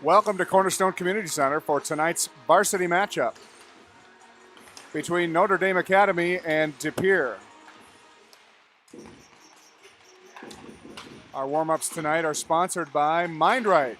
Welcome to Cornerstone Community Center for tonight's varsity matchup between Notre Dame Academy and De Pere. Our warm-ups tonight are sponsored by MindRight.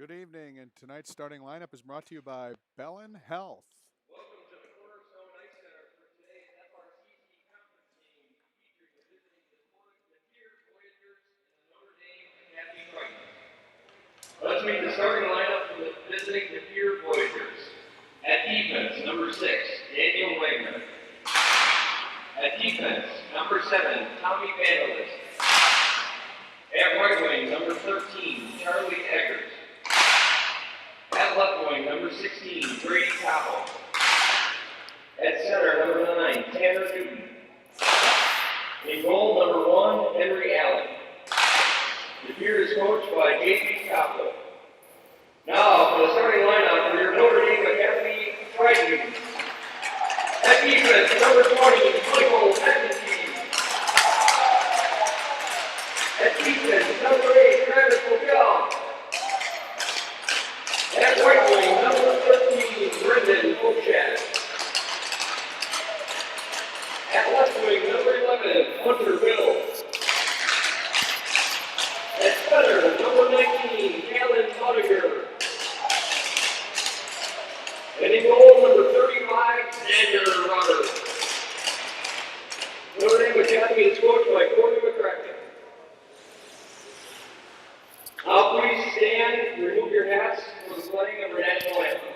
Good evening, and tonight's starting lineup is brought to you by Bellin Health. Welcome to the Cornerstone Ice Center for today's FRCC conference game, featuring the visiting Pere Voyagers and the Notre Dame Academy Frighteners. Let's meet the starting lineup for the visiting Pere Voyagers. At defense, number 6, Daniel Wagner. At defense, number 7, Tommy Vandalist. At right wing, number 13, Charlie Eggers. At left wing, number 16, Brady Copple. At center, number 9, Tanner Newton. In goal, number 1, Henry Allen. The Pere is coached by J.P. Copple. Now, for the starting lineup for your Notre Dame Academy Frighteners. At defense, number 20, Michael McEntee. At defense, number 8, Travis O'Gall. At right wing, number 13, Brendan Ochat. At left wing, number 11, Hunter Bill. At center, number 19, Alan Buttiger. And in goal, number 35, Xander Rutter. Notre Dame Academy is coached by Corey McCracken. Now please stand, remove your hats for the playing of our national anthem.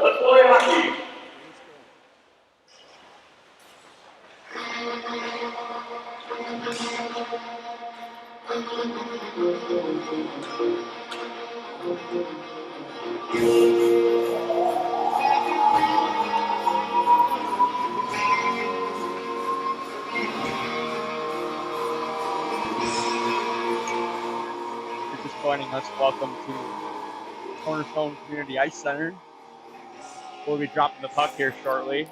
Let's play hockey. Just joining us, welcome to Cornerstone Community Ice Center. We'll be dropping the puck here shortly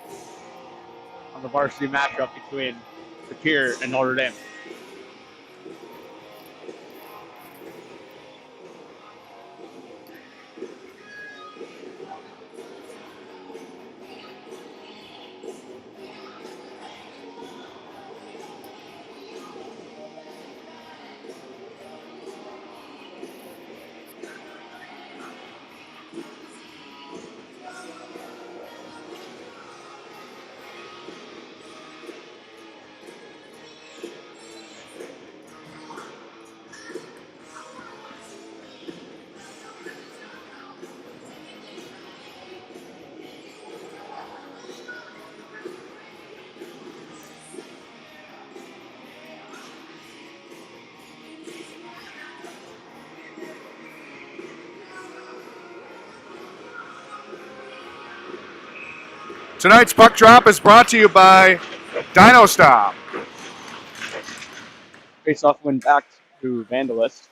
on the varsity matchup between the Pere and Notre Dame. Tonight's puck drop is brought to you by Dino Stop. Face-off win back to Vandalist.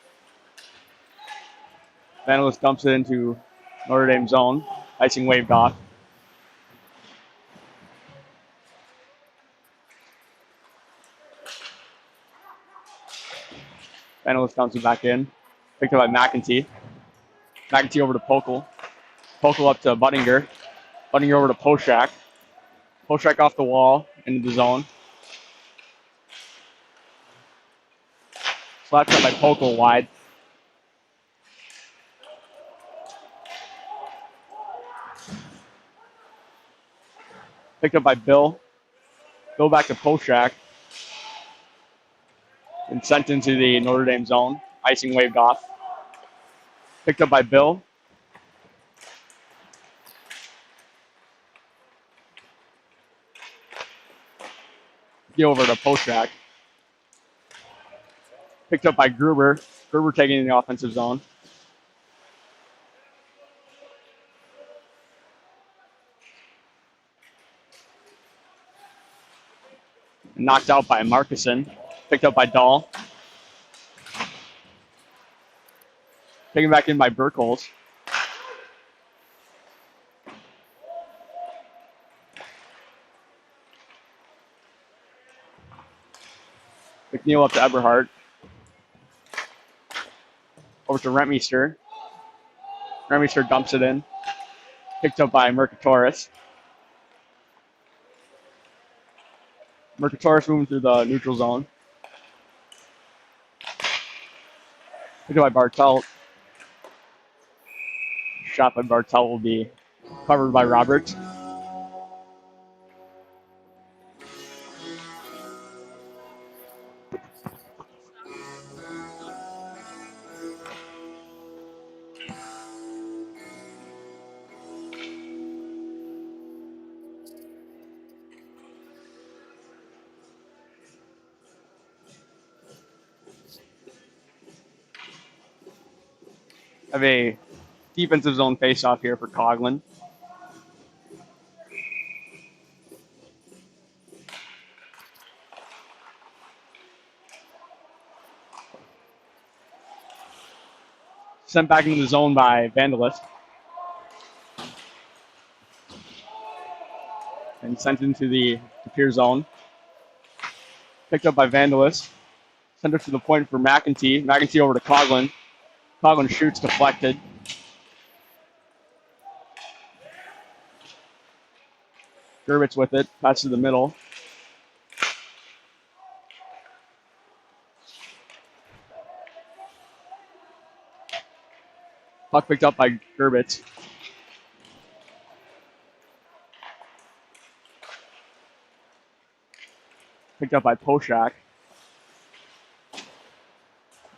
Vandalist dumps it into Notre Dame zone. Icing waved off. Vandalist dumps it back in. Picked up by McEntee. McEntee over to Pokel. Pokel up to Buttinger. Buttinger over to Poshak. Poshak off the wall into the zone. Slap shot by Pokel wide. Picked up by Bill. Bill back to Poshak. And sent into the Notre Dame zone. Icing waved off. Picked up by Bill. Get over to Poshak. Picked up by Gruber. Gruber taking in the offensive zone. Knocked out by Markuson. Picked up by Dahl. Taken back in by Burkholz. McNeil up to Eberhardt. Over to Rentmeester. Rentmeester dumps it in. Picked up by Mercatoris. Mercatoris moving through the neutral zone. Picked up by Bartelt. Shot by Bartelt will be covered by Roberts. Have a defensive zone face-off here for Coughlin. Sent back into the zone by Vandalist. And sent into the Pier zone. Picked up by Vandalist. Sent it to the point for McEntee. McEntee over to Coughlin. Coughlin shoots, deflected. Gerbitz with it. Pass to the middle. Puck picked up by Gerbitz. Picked up by Poshak.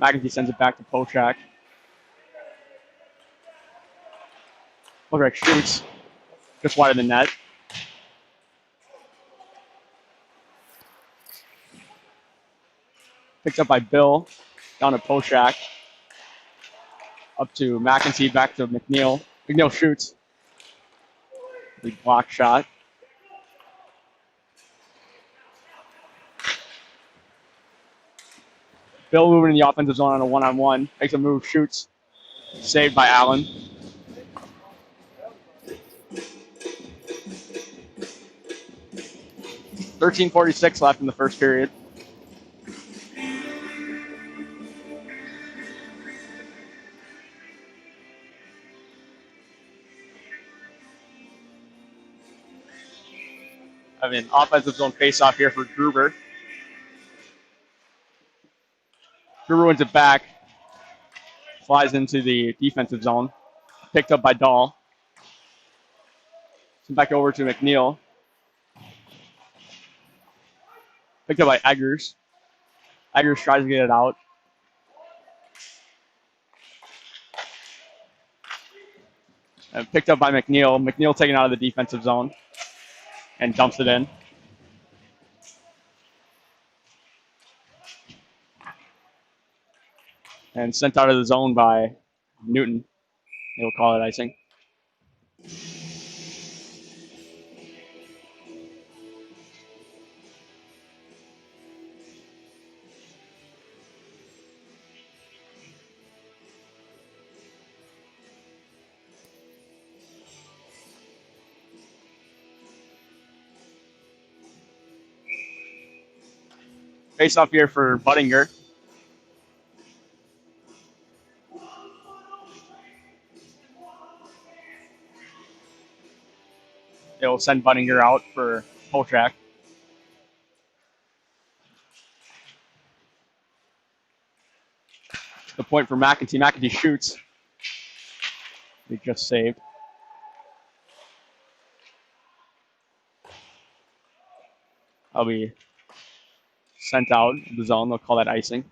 McEntee sends it back to Poshak. Poshak shoots. Just wide of the net. Picked up by Bill. Down to Poshak. Up to McEntee. Back to McNeil. McNeil shoots. Big block shot. Bill moving in the offensive zone on a one-on-one. Makes a move, shoots. Saved by Allen. .46 left in the first period. Offensive zone face-off here for Gruber. Gruber wins it back. Flies into the defensive zone. Picked up by Dahl. Sent back over to McNeil. Picked up by Eggers. Eggers tries to get it out. And picked up by McNeil. McNeil taken out of the defensive zone. And dumps it in. And sent out of the zone by Newton. He'll call it icing. Face off here for Buttinger. They'll send Buttinger out for Polchak. The point for McEntee. McEntee shoots. They just saved. That'll be sent out of the zone. They'll call that icing.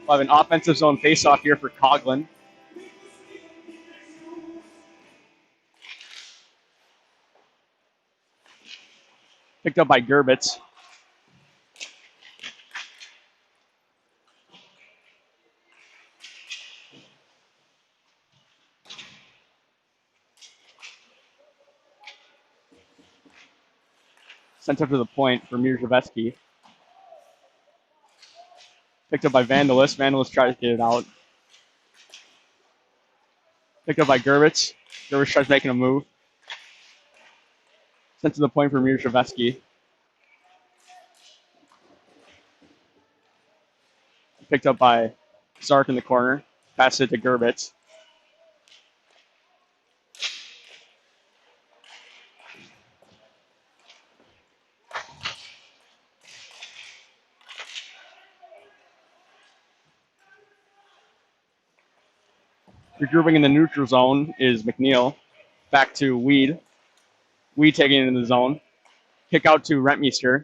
We'll have an offensive zone face-off here for Coughlin. Picked up by Gerbitz. Sent up to the point for Mirzhavetsky. Picked up by Vandalist. Vandalist tries to get it out. Picked up by Gerbitz. Gerbitz tries making a move. Sent to the point for Mirzhavetsky. Picked up by Sark in the corner. Passed it to Gerbitz. Regrouping in the neutral zone is McNeil. Back to Weed. Weed taking it in the zone. Kick out to Rentmeester.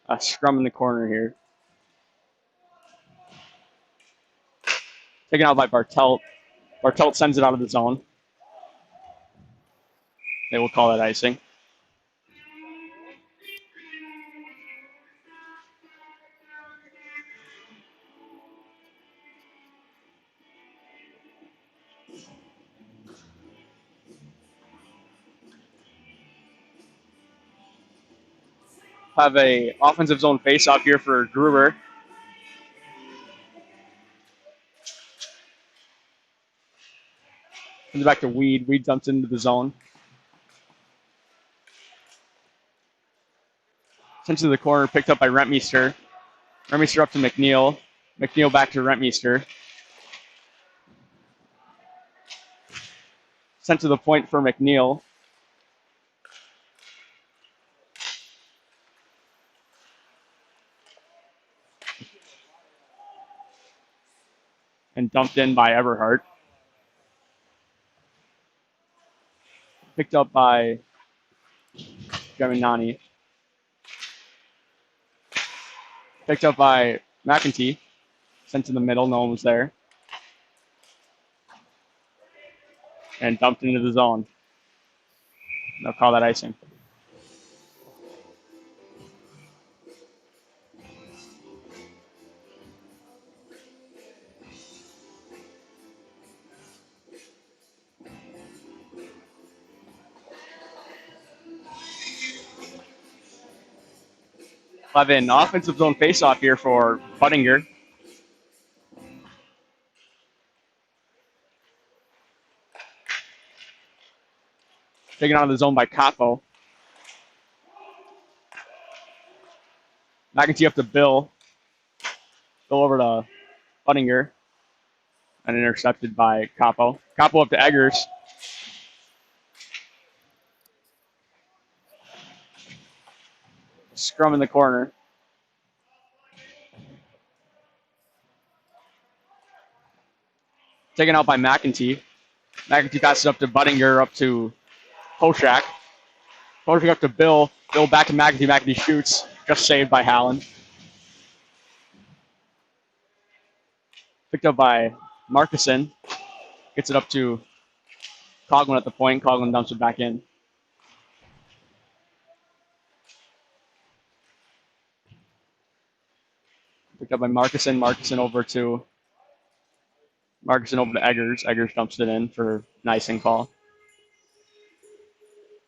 A scrum in the corner here. Taken out by Bartelt. Bartelt sends it out of the zone. They will call that icing. Have a offensive zone face-off here for Gruber. Comes back to Weed. Weed dumps into the zone. Sent to the corner, picked up by Rentmeester. Rentmeester up to McNeil. McNeil back to Rentmeester. Sent to the point for McNeil. And dumped in by Everhart. Picked up by Gaminani. Picked up by McEntee. Sent to the middle, no one was there. And dumped into the zone. They'll call that icing. We'll have an offensive zone face-off here for Buttinger. Taken out of the zone by Capo. McEntee up to Bill. Bill over to Buttinger. And intercepted by Capo. Capo up to Eggers. Scrum in the corner. Taken out by McEntee. McEntee passes up to Buttinger, up to Poshak. Poshak up to Bill. Bill back to McEntee. McEntee shoots. Just saved by Hallen. Picked up by Markison. Gets it up to Coughlin at the point. Coughlin dumps it back in. Picked up by Markison. Markison over to Eggers. Eggers dumps it in for an icing call.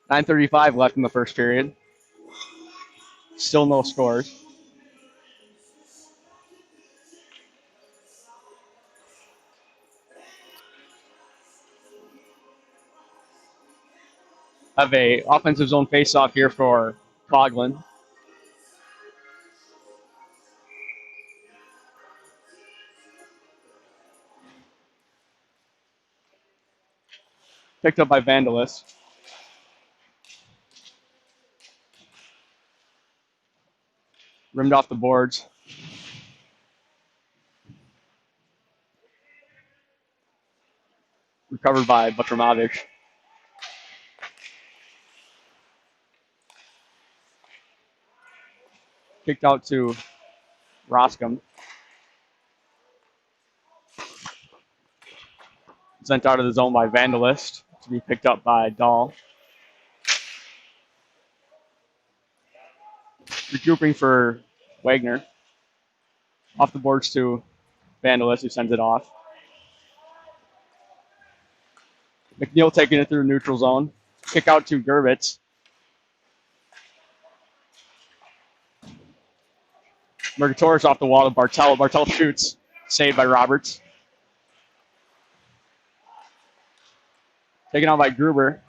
9:35 left in the first period. Still no scores. Have a offensive zone face-off here for Coughlin. Picked up by Vandalist. Rimmed off the boards. Recovered by Butramovic. Kicked out to Roscom. Sent out of the zone by Vandalist to be picked up by Dahl. Regrouping for Wagner. Off the boards to Vandalist, who sends it off. McNeil taking it through neutral zone. Kick out to Gervitz. Mercatoris off the wall to Bartel. Bartel shoots. Saved by Roberts. Taken out by Gruber.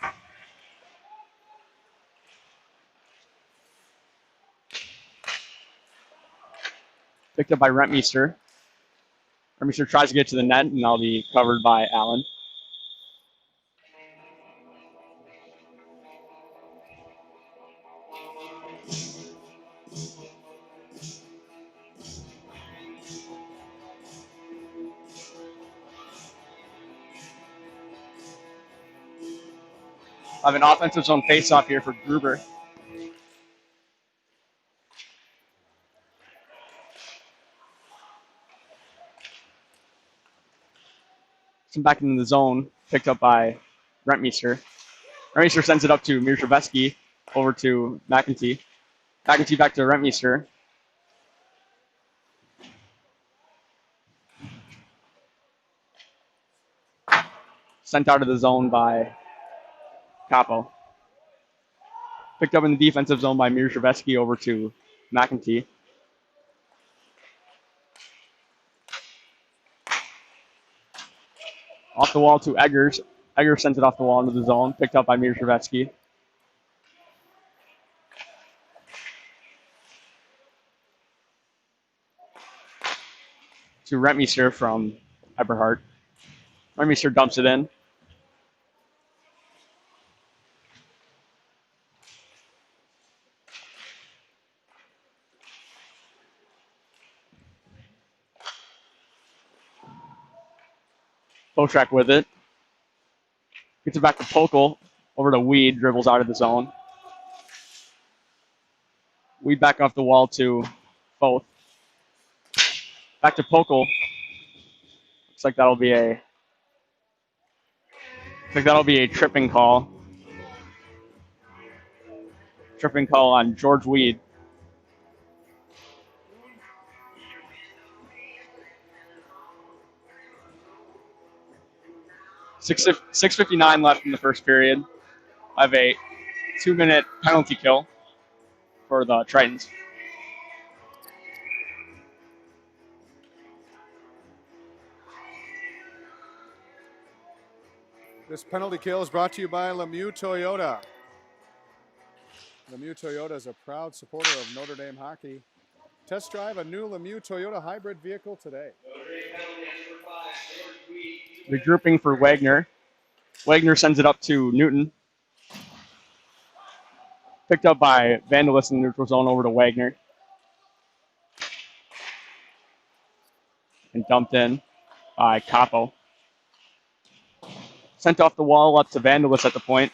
Picked up by Rentmeester. Rentmeester tries to get to the net, and that'll be covered by Allen. I have an offensive zone face-off here for Gruber. Come back into the zone, picked up by Rentmeester. Rentmeester sends it up to Mirshavetsky, over to McEntee. McEntee back to Rentmeester. Sent out of the zone by Capo. Picked up in the defensive zone by Mirshavetsky over to McEntee. Off the wall to Eggers. Eggers sent it off the wall into the zone, picked up by Mirshavetsky. To Rentmeester from Eberhardt. Rentmeester dumps it in. Potrak with it. Gets it back to Pokel. Over to Weed. Dribbles out of the zone. Weed back off the wall to both. Back to Pokel. Looks like that'll be a tripping call. Tripping call on George Weed. $6:59 left in the first period. I have a 2-minute penalty kill for the Tritons. This penalty kill is brought to you by Lemieux Toyota. Lemieux Toyota is a proud supporter of Notre Dame hockey. Test drive a new Lemieux Toyota hybrid vehicle today. Regrouping for Wagner. Wagner sends it up to Newton. Picked up by Vandalist in the neutral zone over to Wagner. And dumped in by Capo. Sent off the wall up to Vandalist at the point.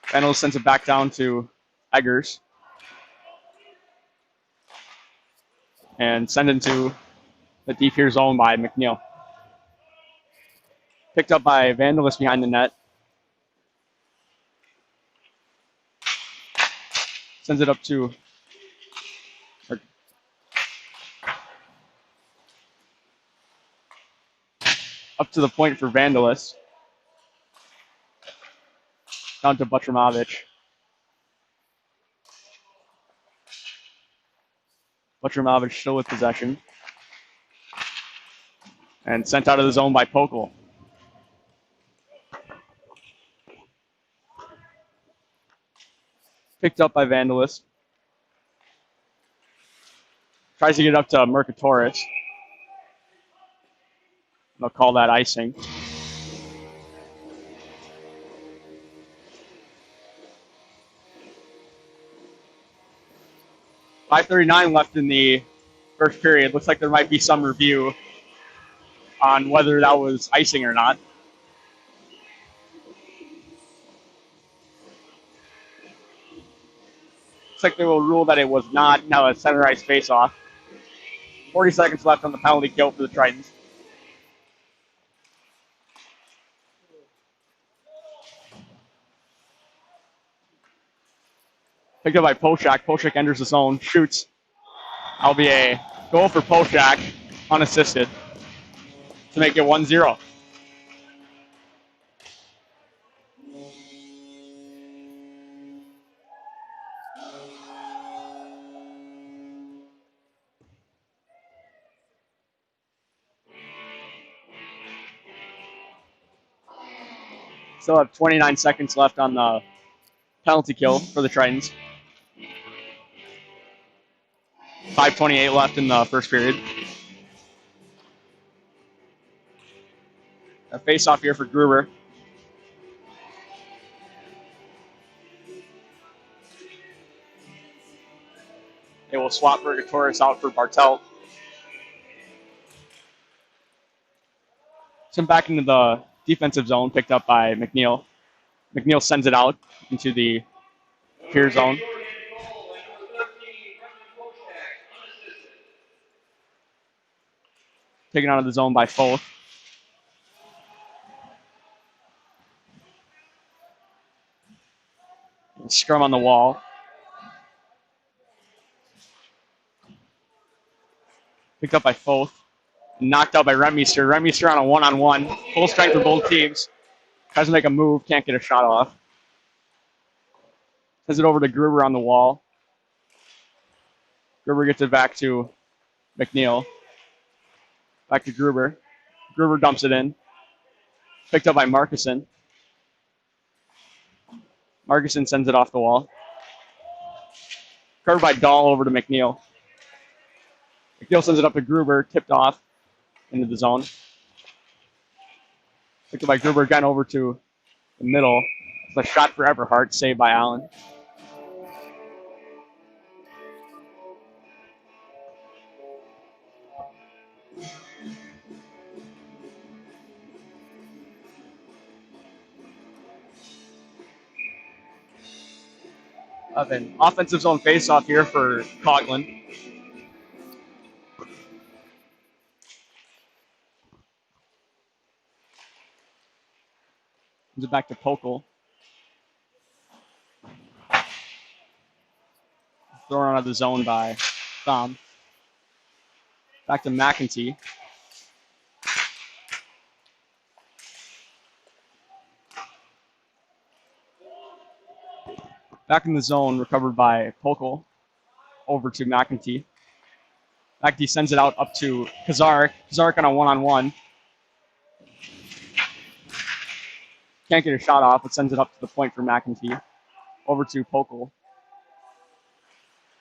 Vandalist sends it back down to Eggers. And sent into the deep here zone by McNeil. Picked up by Vandalist behind the net. Sends it up to the point for Vandalist. Down to Butramovic. Butramovic still with possession. And sent out of the zone by Pokel. Picked up by Vandalist. Tries to get up to Mercatoris. They'll call that icing. 5:39 left in the first period. Looks like there might be some review on whether that was icing or not. Looks like they will rule that it was not. Now a center ice face-off. 40 seconds left on the penalty kill for the Tritons. Picked up by Poshak. Poshak enters the zone, shoots. That'll be a goal for Poshak, unassisted, to make it 1-0. Still have 29 seconds left on the penalty kill for the Tritons. 5:28 left in the first period. A face-off here for Gruber. They will swap Vergatoris out for Bartelt. Sent back into the defensive zone, picked up by McNeil. McNeil sends it out into the Pier zone. Taken out of the zone by Foth. Scrum on the wall. Picked up by Foth. Knocked out by Remeister. Remeister on a one-on-one. Full strength for both teams. Tries to make a move. Can't get a shot off. Sends it over to Gruber on the wall. Gruber gets it back to McNeil. Back to Gruber. Gruber dumps it in. Picked up by Markison. Markison sends it off the wall. Covered by Dahl over to McNeil. McNeil sends it up to Gruber. Tipped off into the zone. Picked up by Gruber again over to the middle. It's a shot for Everhart, saved by Allen. An offensive zone face-off here for Coughlin. Gives it back to Pokel. Thrown out of the zone by Thom. Back to McEntee. Back in the zone, recovered by Pokel. Over to McEntee. McEntee sends it out up to Kazarek. Kazarek on a one-on-one. Can't get a shot off, but sends it up to the point for McEntee. Over to Pokel.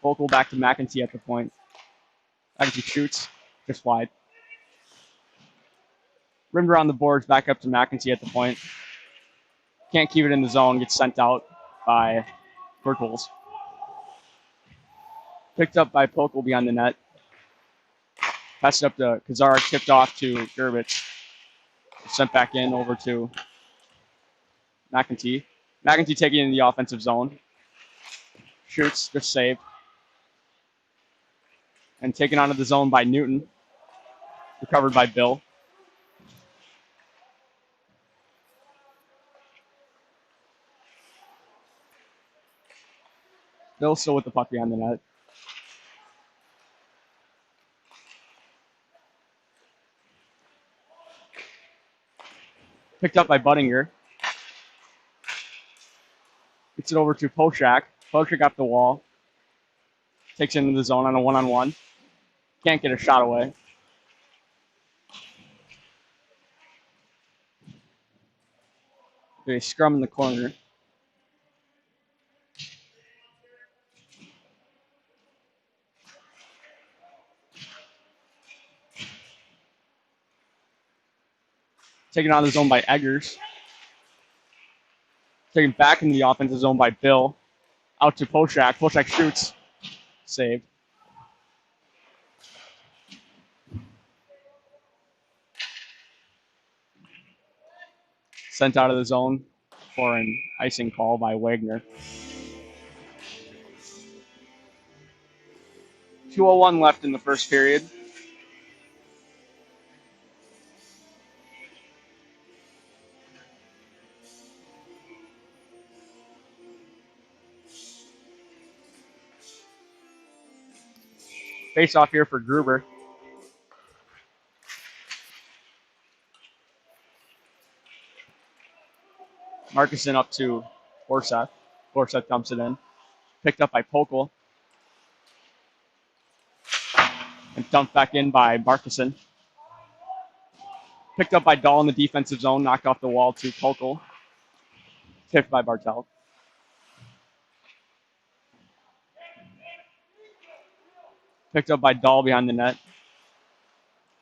Pokel back to McEntee at the point. McEntee shoots, just wide. Rimmed around the boards, back up to McEntee at the point. Can't keep it in the zone, gets sent out by Bertels. Picked up by Pokel beyond the net. Passed it up to Kazarek, tipped off to Gerbich. Sent back in over to McEntee. McEntee taking it in the offensive zone. Shoots, just saved. And taken onto the zone by Newton. Recovered by Bill. Bill still with the puck behind the net. Picked up by Budinger. Gets it over to Poshak. Poshak up the wall. Takes it into the zone on a one-on-one. Can't get a shot away. They scrum in the corner. Taken out of the zone by Eggers. Taken back into the offensive zone by Bill. Out to Poshak. Poshak shoots. Saved. Sent out of the zone for an icing call by Wagner. 2:01 left in the first period. Face off here for Gruber. Markuson up to Forseth. Forseth dumps it in. Picked up by Pokel. And dumped back in by Markuson. Picked up by Dahl in the defensive zone. Knocked off the wall to Pokel. Tipped by Bartel. Picked up by Dahl behind the net.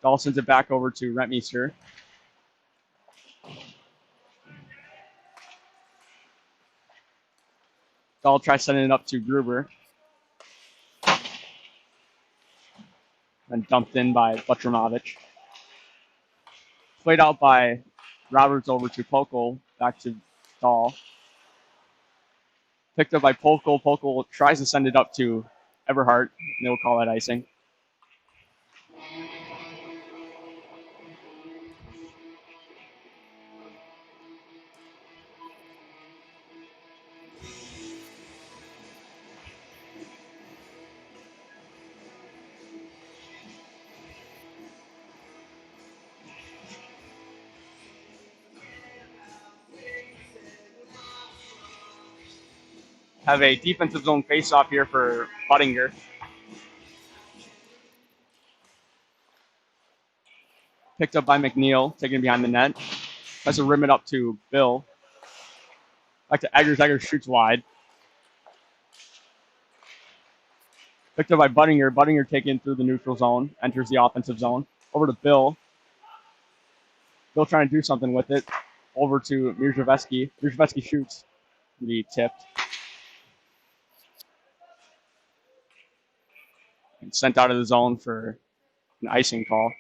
Dahl sends it back over to Rentmeester. Dahl tries sending it up to Gruber. And dumped in by Butramovich. Played out by Roberts over to Pokel. Back to Dahl. Picked up by Pokel. Pokel tries to send it up to Everhart. And they'll call that icing. Have a defensive zone face-off here for Buttinger. Picked up by McNeil, taken behind the net. Tries to rim it up to Bill. Back to Eggers. Eggers shoots wide. Picked up by Buttinger. Buttinger taken through the neutral zone. Enters the offensive zone. Over to Bill. Bill trying to do something with it. Over to Mirzhaveski. Mirzhaveski shoots. He tipped. And sent out of the zone for an icing call.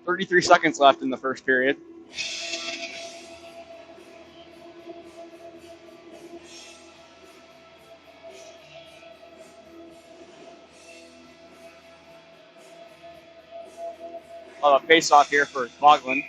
.33 seconds left in the first period. Face off here for Coughlin.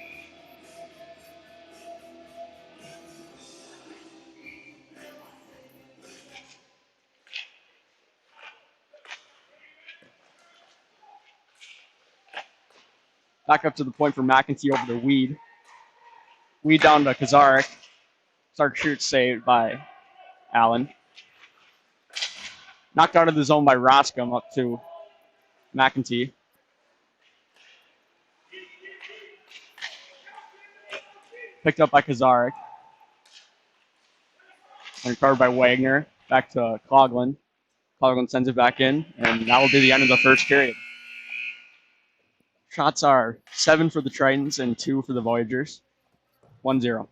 Back up to the point for McEntee over to Weed. Weed down to Kazarek. Start shoot saved by Allen. Knocked out of the zone by Roscom up to McEntee. Picked up by Kazarek. And recovered by Wagner. Back to Coughlin. Coughlin sends it back in, and that will be the end of the first period. Shots are 7 for the Tritons and 2 for the Voyagers. 1-0.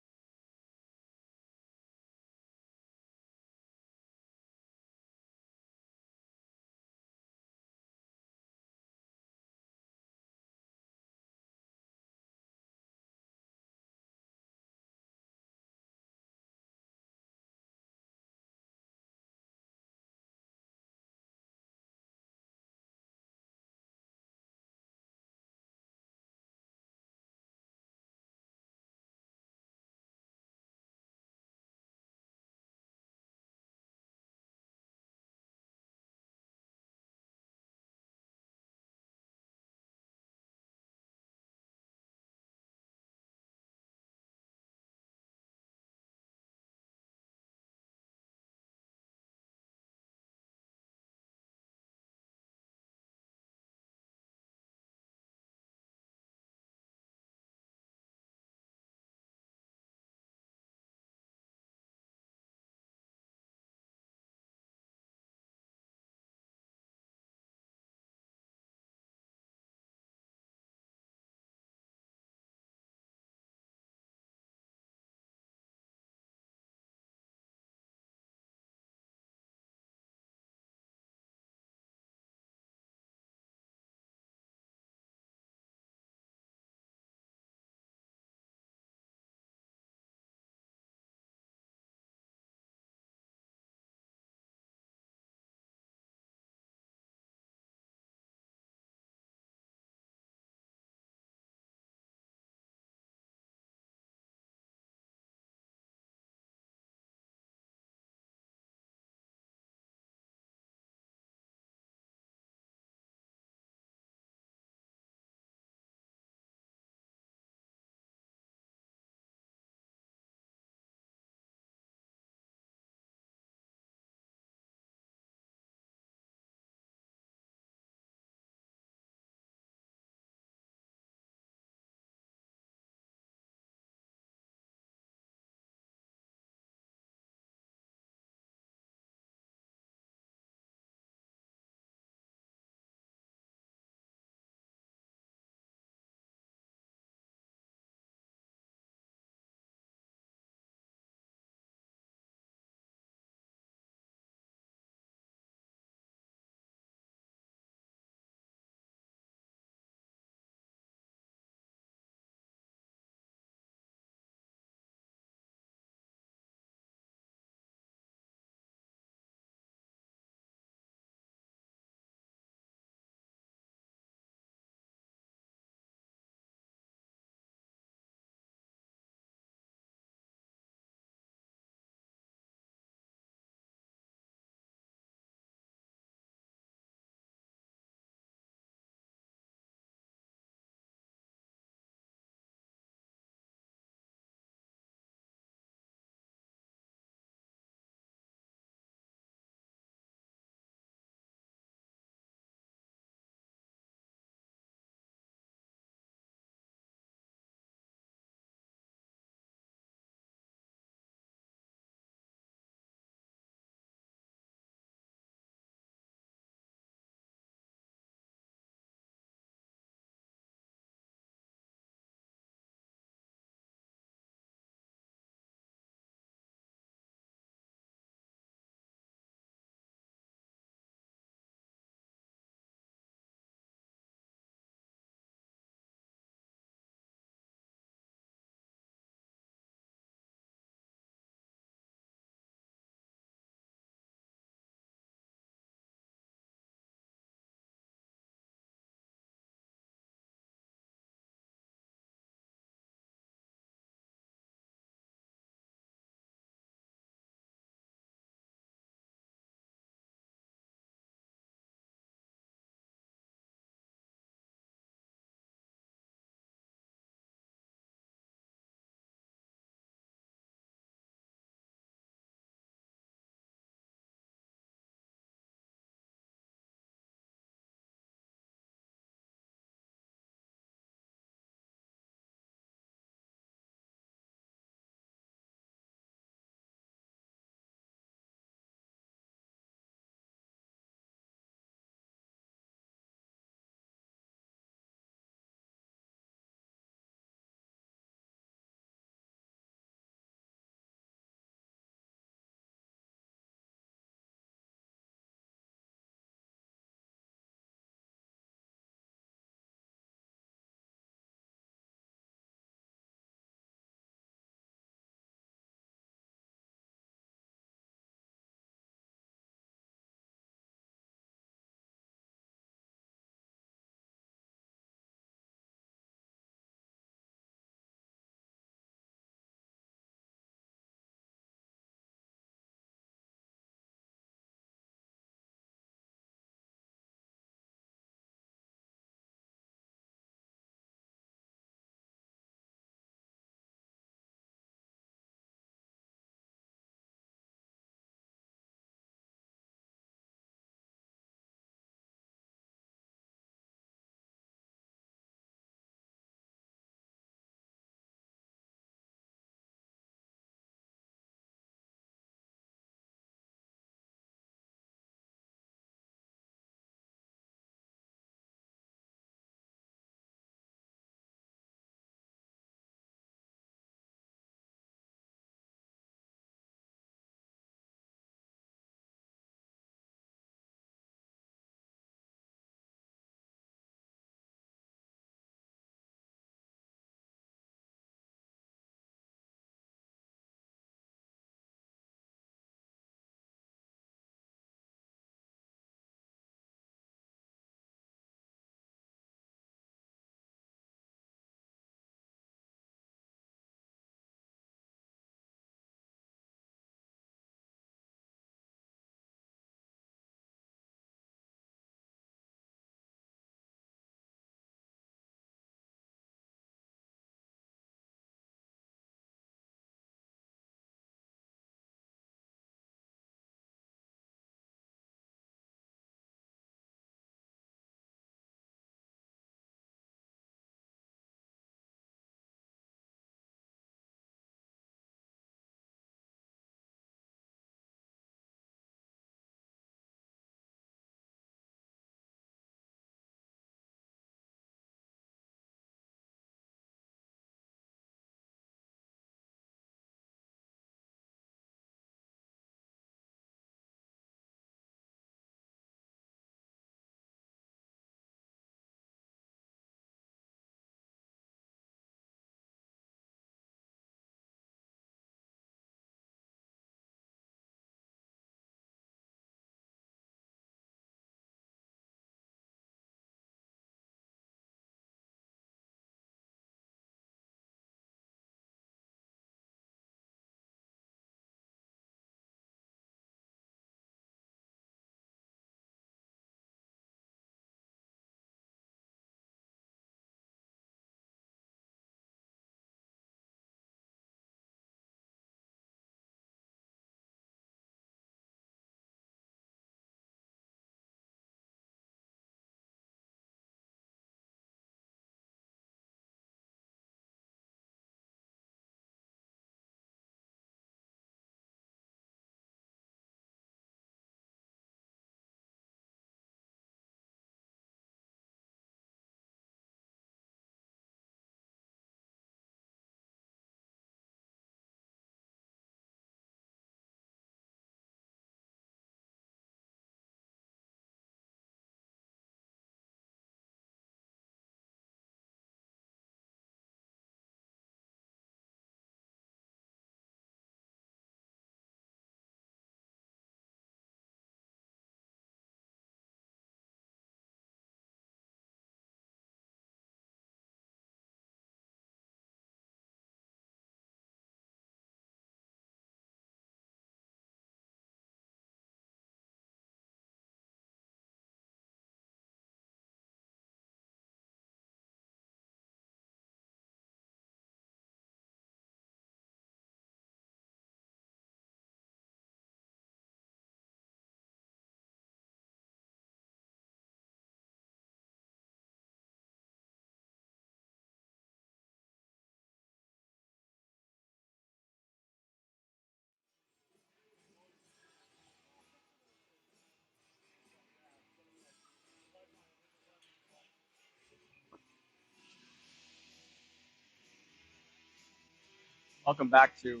Welcome back to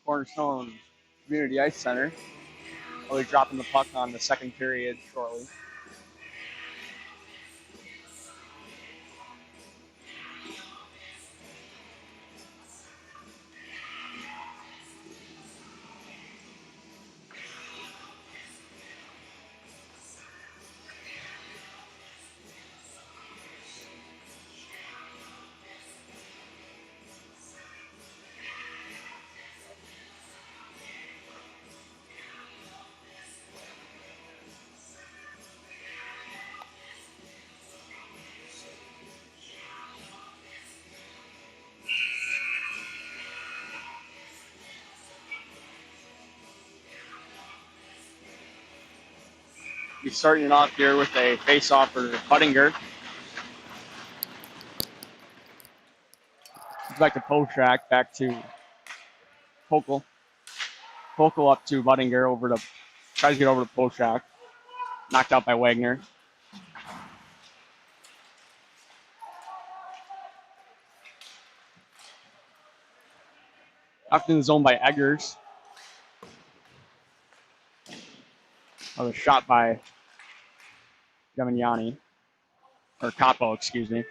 Cornerstone Community Ice Center. We'll be dropping the puck on the second period shortly. We're starting it off here with a face-off for Puttinger. Back to Poshak, back to Pokel. Pokel up to Buttinger, tries to get over to Poshak. Knocked out by Wagner. Knocked in the zone by Eggers. Another shot by Gemignani. Or Capo, excuse me.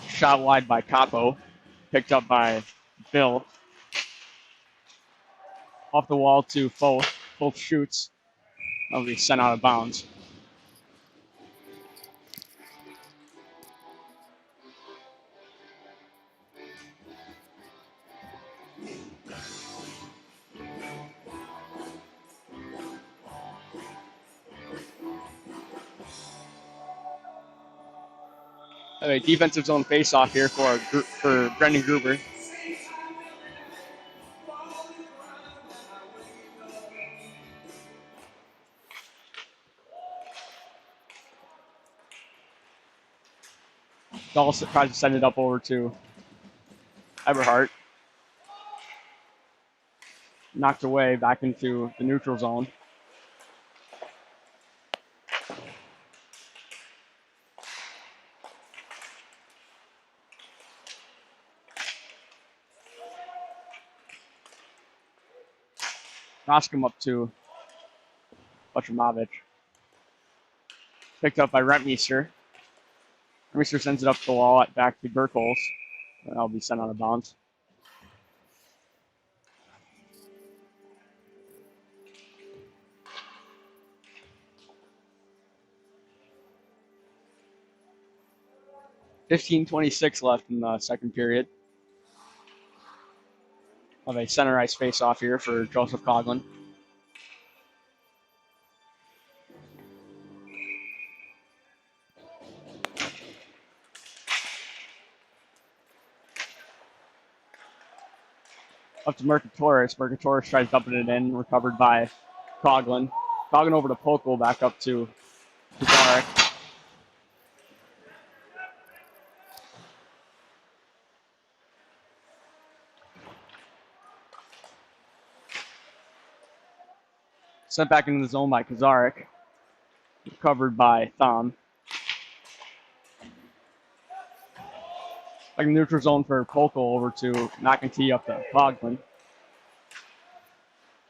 Shot wide by Capo. Picked up by Bill. Off the wall to Foth. Foth shoots. That'll be sent out of bounds. A defensive zone face-off here for Brendan Gruber. Dahl tries to send it up over to Eberhardt. Knocked away back into the neutral zone. Roscom up to Butrimovic. Picked up by Rentmeester. Rentmeester sends it up the wall back to Burkholz. And that'll be sent out of bounds. .26 left in the second period. Of a center ice face-off here for Joseph Coughlin. Up to Mercatoris. Mercatoris tries dumping it in, recovered by Coughlin. Coughlin over to Pokel, back up to Kazarek. Sent back into the zone by Kazarek. Recovered by Thom. Like neutral zone for Pokel over to McEntee up to Coughlin.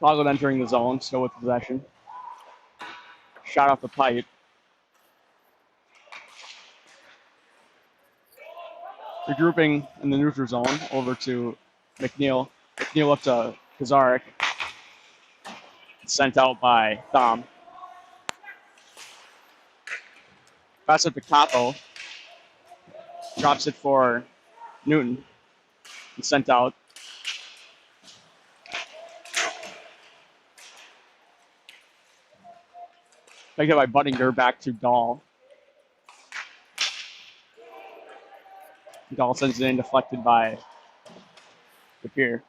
Coughlin entering the zone, still with possession. Shot off the pipe. Regrouping in the neutral zone over to McNeil. McNeil up to Kazarek. Sent out by Thom. Pass it to Capo. Drops it for Newton. And sent out. Picked up by Buttinger, back to Dahl. Dahl sends it in, deflected by Pere.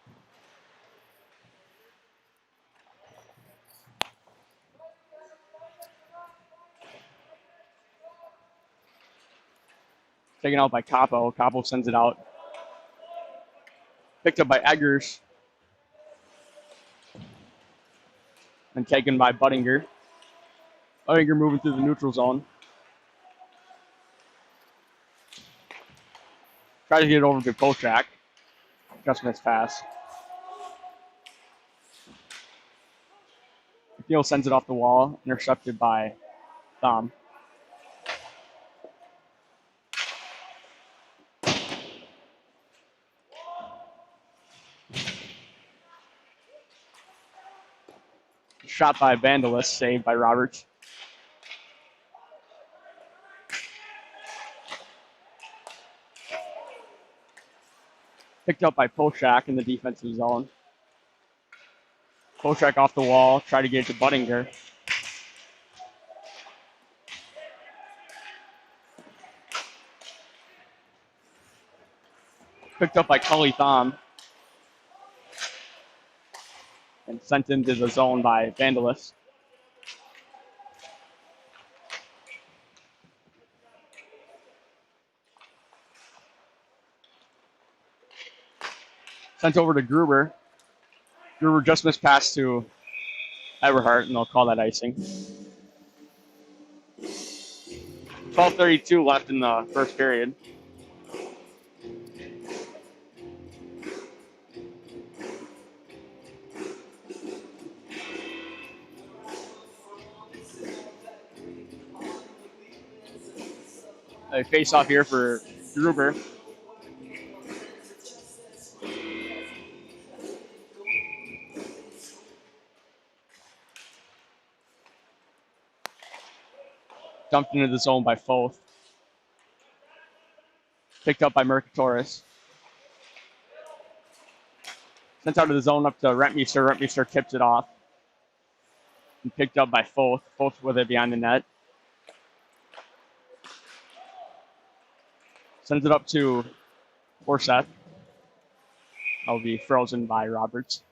Taken out by Capo. Capo sends it out Picked up by Eggers. And taken by Buttinger. Buttinger moving through the neutral zone. Tries to get it over to Polchak. Just missed pass. McNeil sends it off the wall, intercepted by Thom. Shot by Vandalus, saved by Roberts. Picked up by Polchak in the defensive zone. Polchak off the wall, try to get it to Buttinger. Picked up by Cully Thom. And sent into the zone by Vandalus. Sent over to Gruber. Gruber just missed pass to Eberhardt, and they'll call that icing. 12:32 left in the first period. A face off here for Gruber. Dumped into the zone by Foth. Picked up by Mercatoris. Sent out of the zone up to Rentmeester. Rentmeester tips it off. And picked up by Foth. Foth with it behind the net. Sends it up to Forseth. That'll be frozen by Roberts.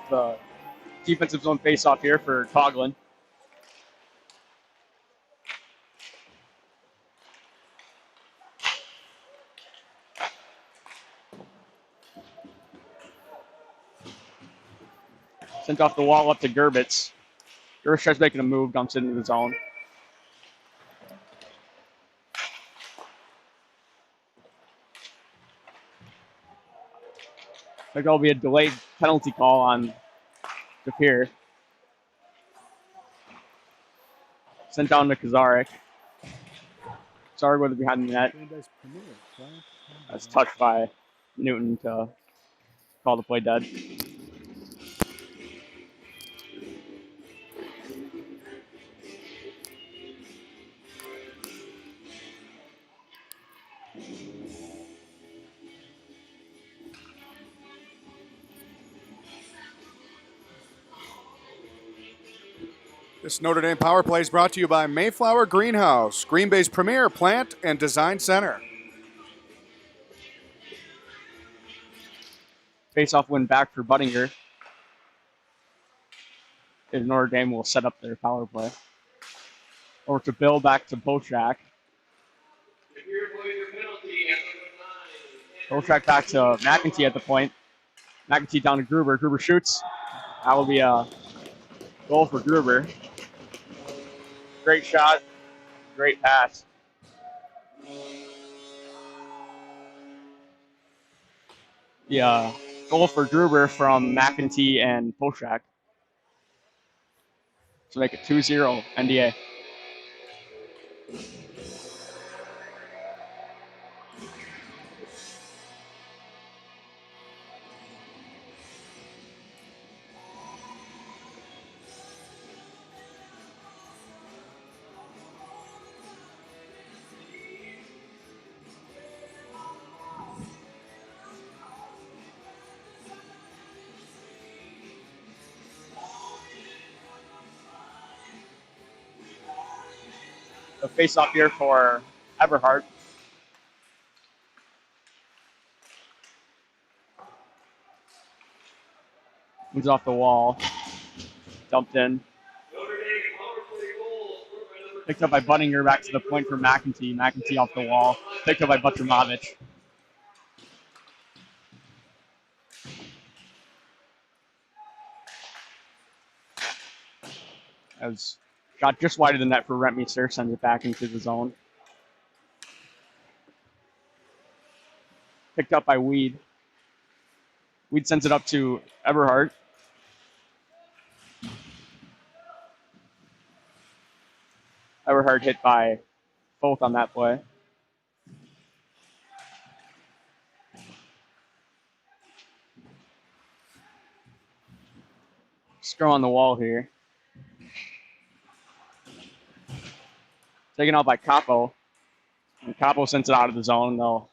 The defensive zone face-off here for Coughlin. Sent off the wall up to Gerbitz. Gerbitz tries making a move, dumps it into the zone. I think there'll be a delayed penalty call on Pere. Sent down to Kazarek. Kazarek with it behind the net. That's touched by Newton to call the play dead. This Notre Dame Power Play is brought to you by Mayflower Greenhouse, Green Bay's premier plant and design center. Face-off win back for Buttinger. And Notre Dame will set up their power play. Over to Bill, back to Polchak. Polchak back to McEntee at the point. McEntee down to Gruber. Gruber shoots. That will be a goal for Gruber. Great shot. Great pass. Yeah, goal for Gruber from McEntee and Polchak. To make it 2-0 NDA. The face-off here for Eberhardt. Moves off the wall. Dumped in. Notre Dame power play goal scored by number Picked up by Budinger, back to the point for McEntee. McEntee off the wall. Picked up by Butramovich. As shot just wide of the net for Rentmeester, sends it back into the zone. Picked up by Weed. Weed sends it up to Eberhardt. Eberhardt hit by both on that play. Scrum on the wall here. Taken out by Capo. And Capo sends it out of the zone. They'll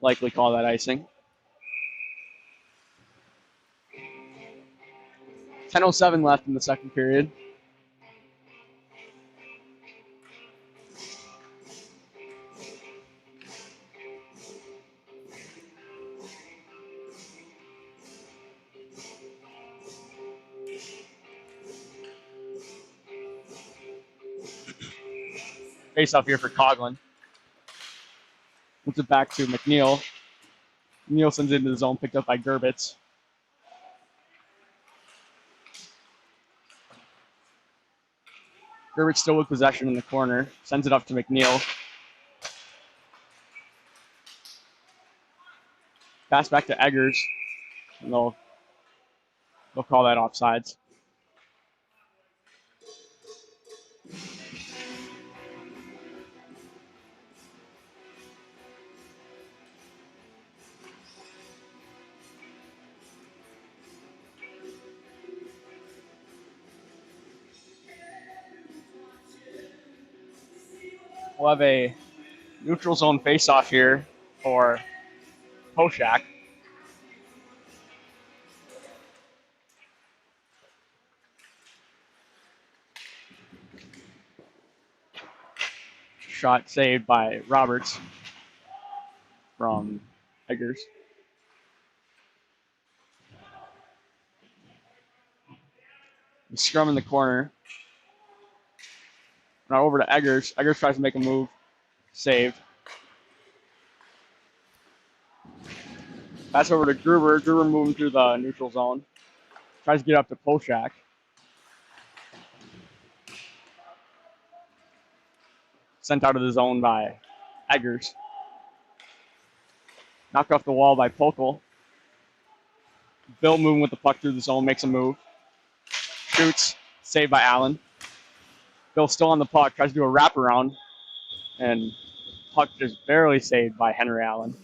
likely call that icing. 10:07 left in the second period. Face off here for Coughlin. Puts it back to McNeil. McNeil sends it into the zone, picked up by Gerbitz. Gerbitz still with possession in the corner. Sends it up to McNeil. Pass back to Eggers. And they'll call that offsides. We'll have a neutral zone face-off here for Poshak. Shot saved by Roberts from Eggers. Scrum in the corner. Now over to Eggers. Eggers tries to make a move. Saved. Pass over to Gruber. Gruber moving through the neutral zone. Tries to get up to Poshak. Sent out of the zone by Eggers. Knocked off the wall by Pokel. Bill moving with the puck through the zone, makes a move. Shoots. Saved by Allen. Bill still on the puck. Tries to do a wraparound. And puck just barely saved by Henry Allen.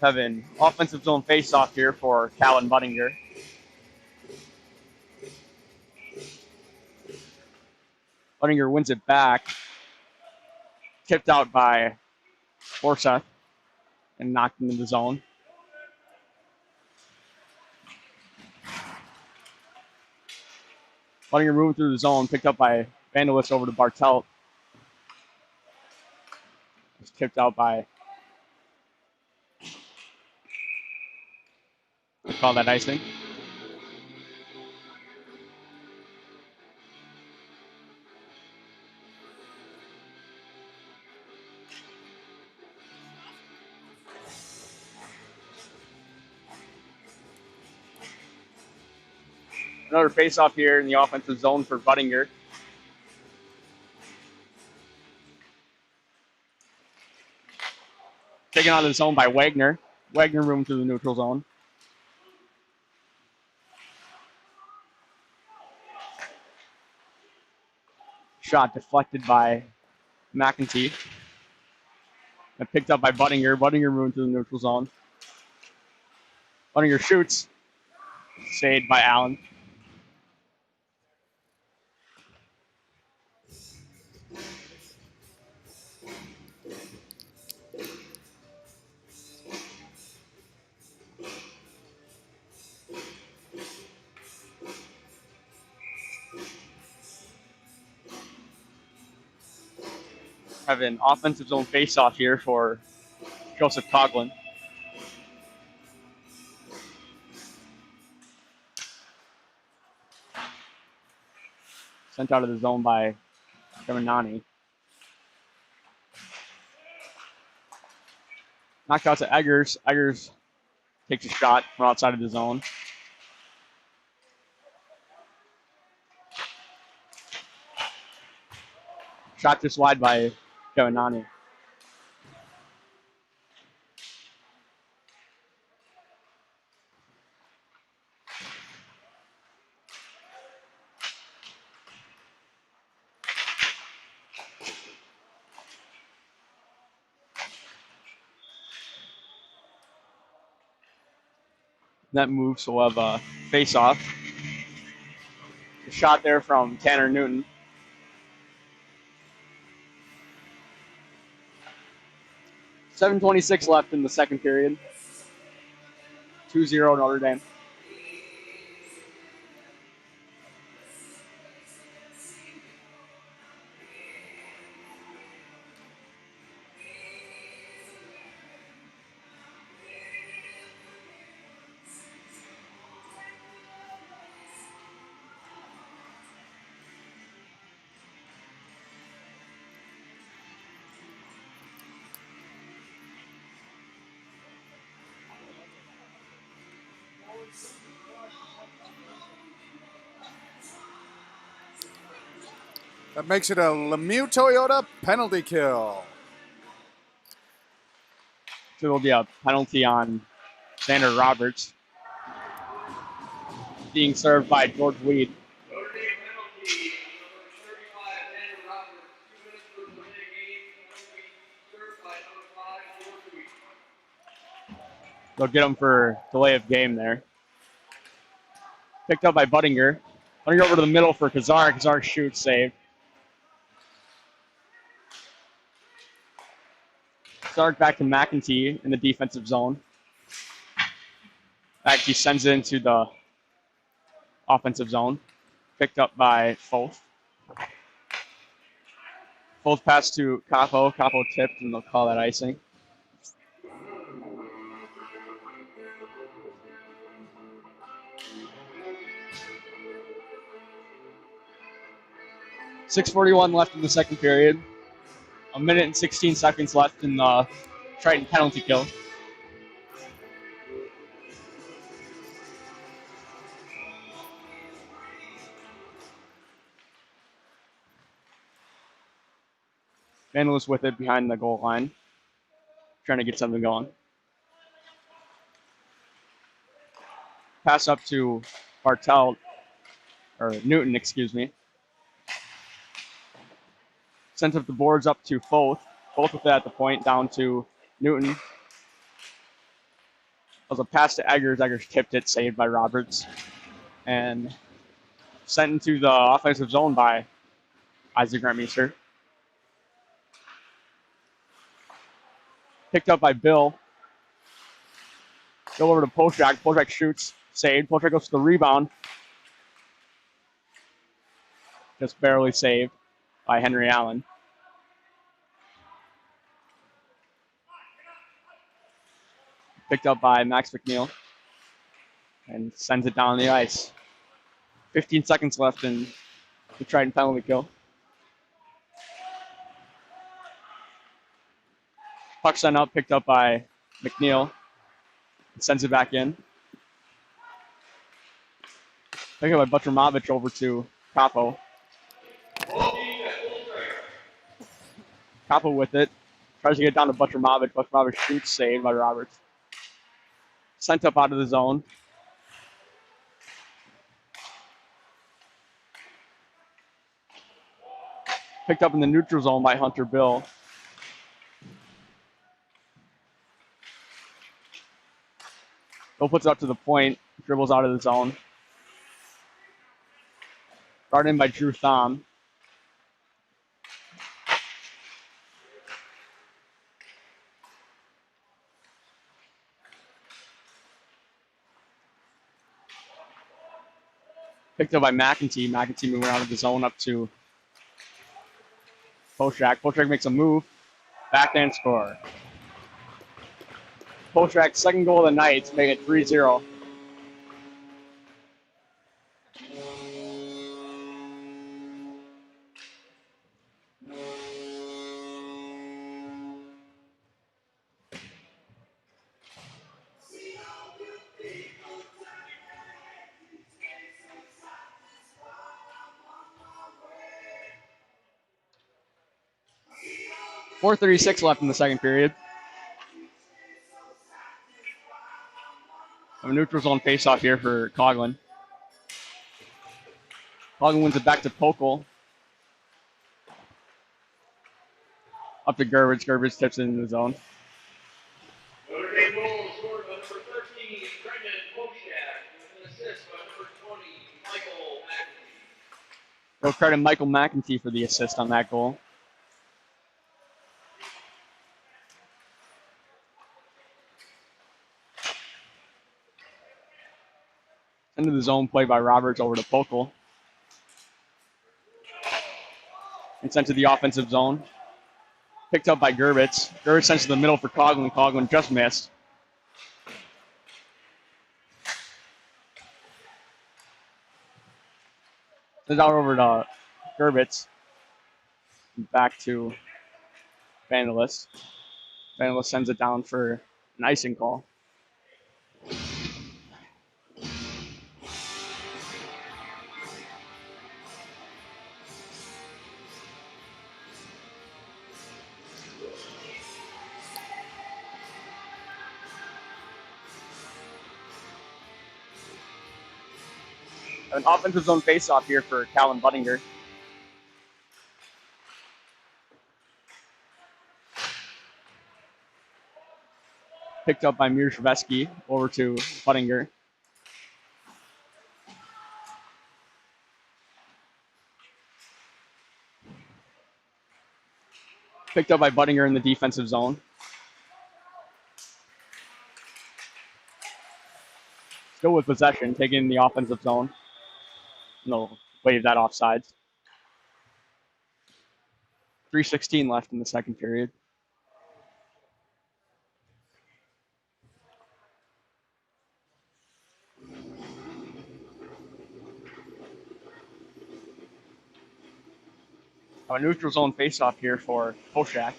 Have an offensive zone face-off here for Callan Budinger. Budinger wins it back. Tipped out by Forsyth and knocked into the zone. Budinger moving through the zone, picked up by Vandelis over to Bartelt. It's tipped out by... They call that icing. Another face-off here in the offensive zone for Budinger. Taken out of the zone by Wagner. Wagner moving through the neutral zone. Shot deflected by McEntee. And picked up by Budinger. Budinger moving through the neutral zone. Budinger shoots. Saved by Allen. have an offensive zone face-off here for Joseph Coughlin. Sent out of the zone by Kevin Nani. Knocked out to Eggers. Eggers takes a shot from outside of the zone. Shot just wide by Kevin Nani. That moves, so we'll have a face-off. A shot there from Tanner Newton. .7:26 left in the second period. 2-0 Notre Dame. That makes it a Lemieux Toyota penalty kill. So there'll be a penalty on Xander Roberts. Being served by George Weed. Notre Dame penalty, number 35, Daniel Roberts, 2 minutes for the game, penalty served by number 5, George Weed. They'll get him for delay of game there. Picked up by Buttinger. Buttinger over to the middle for Kazar. Kazar shoots, save. Kazar back to McEntee in the defensive zone. McEntee sends it into the offensive zone. Picked up by Foth. Foth pass to Capo. Capo tipped, and they'll call that icing. .6:41 left in the second period. 1 minute and 16 seconds left in the Triton penalty kill. Vandalus with it behind the goal line, trying to get something going. Pass up to Bartel, or Newton, excuse me. Sent up the boards up to Foth. Foth with it at the point, down to Newton. Was a pass to Eggers. Eggers tipped it, saved by Roberts. And sent into the offensive zone by Isaac Grantmeister. Picked up by Bill. Bill over to Polchak. Polchak shoots, saved. Polchak goes to the rebound. Just barely saved by Henry Allen. Picked up by Max McNeil. And sends it down the ice. 15 seconds left in the Triton penalty kill. Puck sent up, picked up by McNeil. Sends it back in. Picked up by Butramovich over to Capo. Capo with it. Tries to get down to Butramovich. Butramovich shoots, saved by Roberts. Sent up out of the zone. Picked up in the neutral zone by Hunter Bill. Bill puts it up to the point, dribbles out of the zone. Guarded in by Drew Thom. Picked up by McEntee. McEntee moving out of the zone up to Polshak. Polshak makes a move. Backhand score. Polshak's second goal of the night to make it 3-0. .436 left in the second period. A neutral zone face-off here for Coughlin. Coughlin wins it back to Pokel. Up to Gerbich. Gerbich tips it into the zone. Notre Dame goal scored by number 13, Brendan Polshak, with an assist by number 20, Michael McAfee. We'll credit Michael McEntee for the assist on that goal. Into the zone play by Roberts over to Pokel. And sent to the offensive zone. Picked up by Gerbich. Gerbich sent to the middle for Coughlin. Coughlin just missed. Sends out over to Gerbich. Back to Vandelis. Vandelis sends it down for an icing call. An offensive zone face-off here for Calvin Buttinger. Picked up by Mirzhevsky over to Buttinger. Picked up by Buttinger in the defensive zone. Still with possession, taking the offensive zone. No, wave that offsides. 3:16 left in the second period. A neutral zone face-off here for Polshak.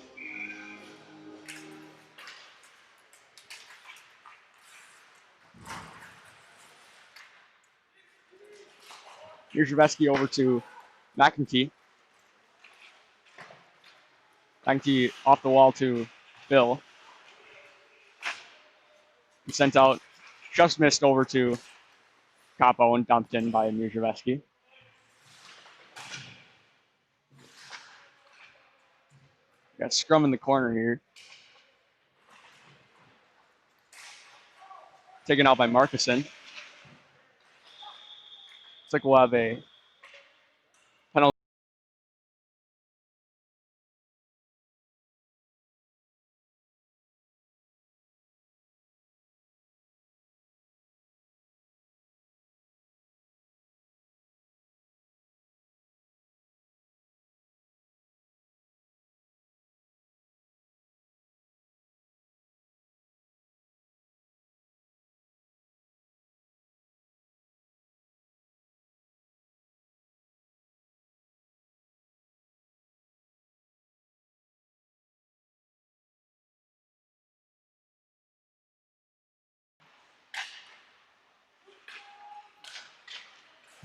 Mirzhevsky over to McEntee. McEntee off the wall to Bill. He sent out, just missed over to Capo and dumped in by Mirzhevsky. Got scrum in the corner here. Taken out by Markuson. Looks like we'll have a penalty.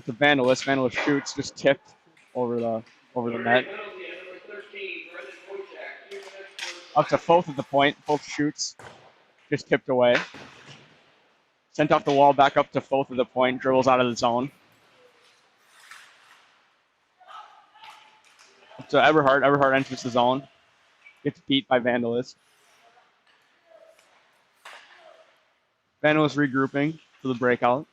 To Vandelis. Vandelis shoots, just tipped over the net. Penalty on number 13, Brendan Polshak. 2 minutes Up to Foth at the point. Foth shoots, just tipped away. Sent off the wall, back up to Foth at the point. Dribbles out of the zone. Up to Eberhardt. Eberhardt enters the zone. Gets beat by Vandelis. Vandelis regrouping for the breakout.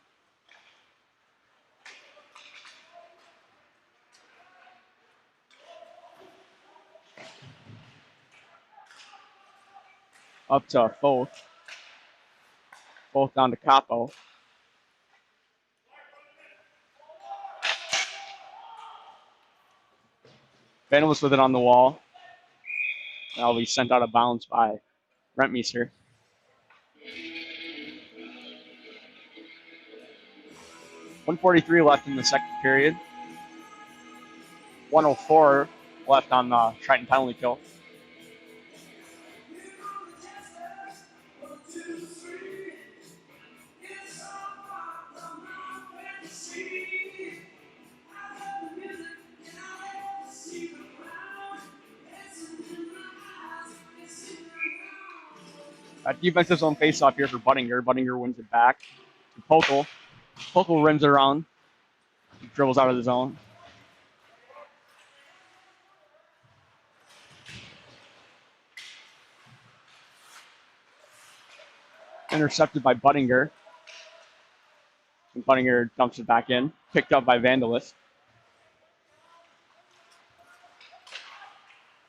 Up to Foth. Foth down to Capo. Vandalist with it on the wall. That'll be sent out of bounds by Rentmeester. .143 left in the second period. 104 left on the Triton penalty kill. Defensive zone face-off here for Buttinger. Buttinger wins it back to Pokel. Pokel rims it around. Dribbles out of the zone. Intercepted by Buttinger. And Buttinger dumps it back in. Picked up by Vandalist.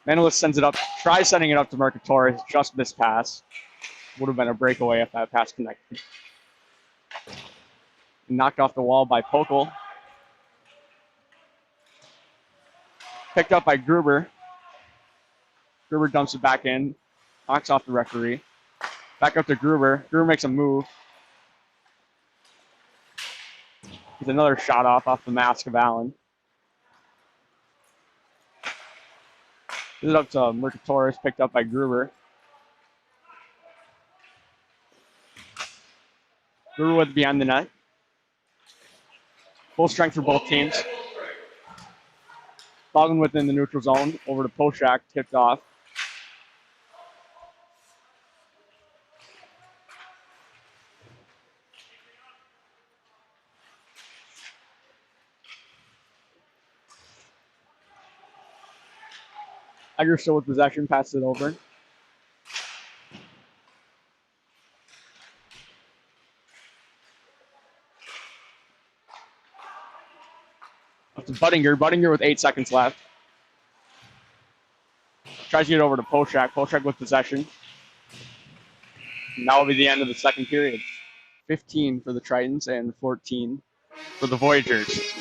Vandalist sends it up. Tries sending it up to Mercatore. Just missed pass. Would have been a breakaway if that pass connected. Knocked off the wall by Pokel. Picked up by Gruber. Gruber dumps it back in. Knocks off the referee. Back up to Gruber. Gruber makes a move. Gets another shot off the mask of Allen. Gives it up to Mercatore. Picked up by Gruber. Gruber with behind the net. Full strength for both teams. Bogdan within the neutral zone. Over to Poshak. Tipped off. Egger still with possession. Passes it over. Up to Buttinger. Buttinger with 8 seconds left. Tries to get over to Poshak. Poshak with possession. And that will be the end of the second period. 15 for the Tritons and 14 for the Voyagers.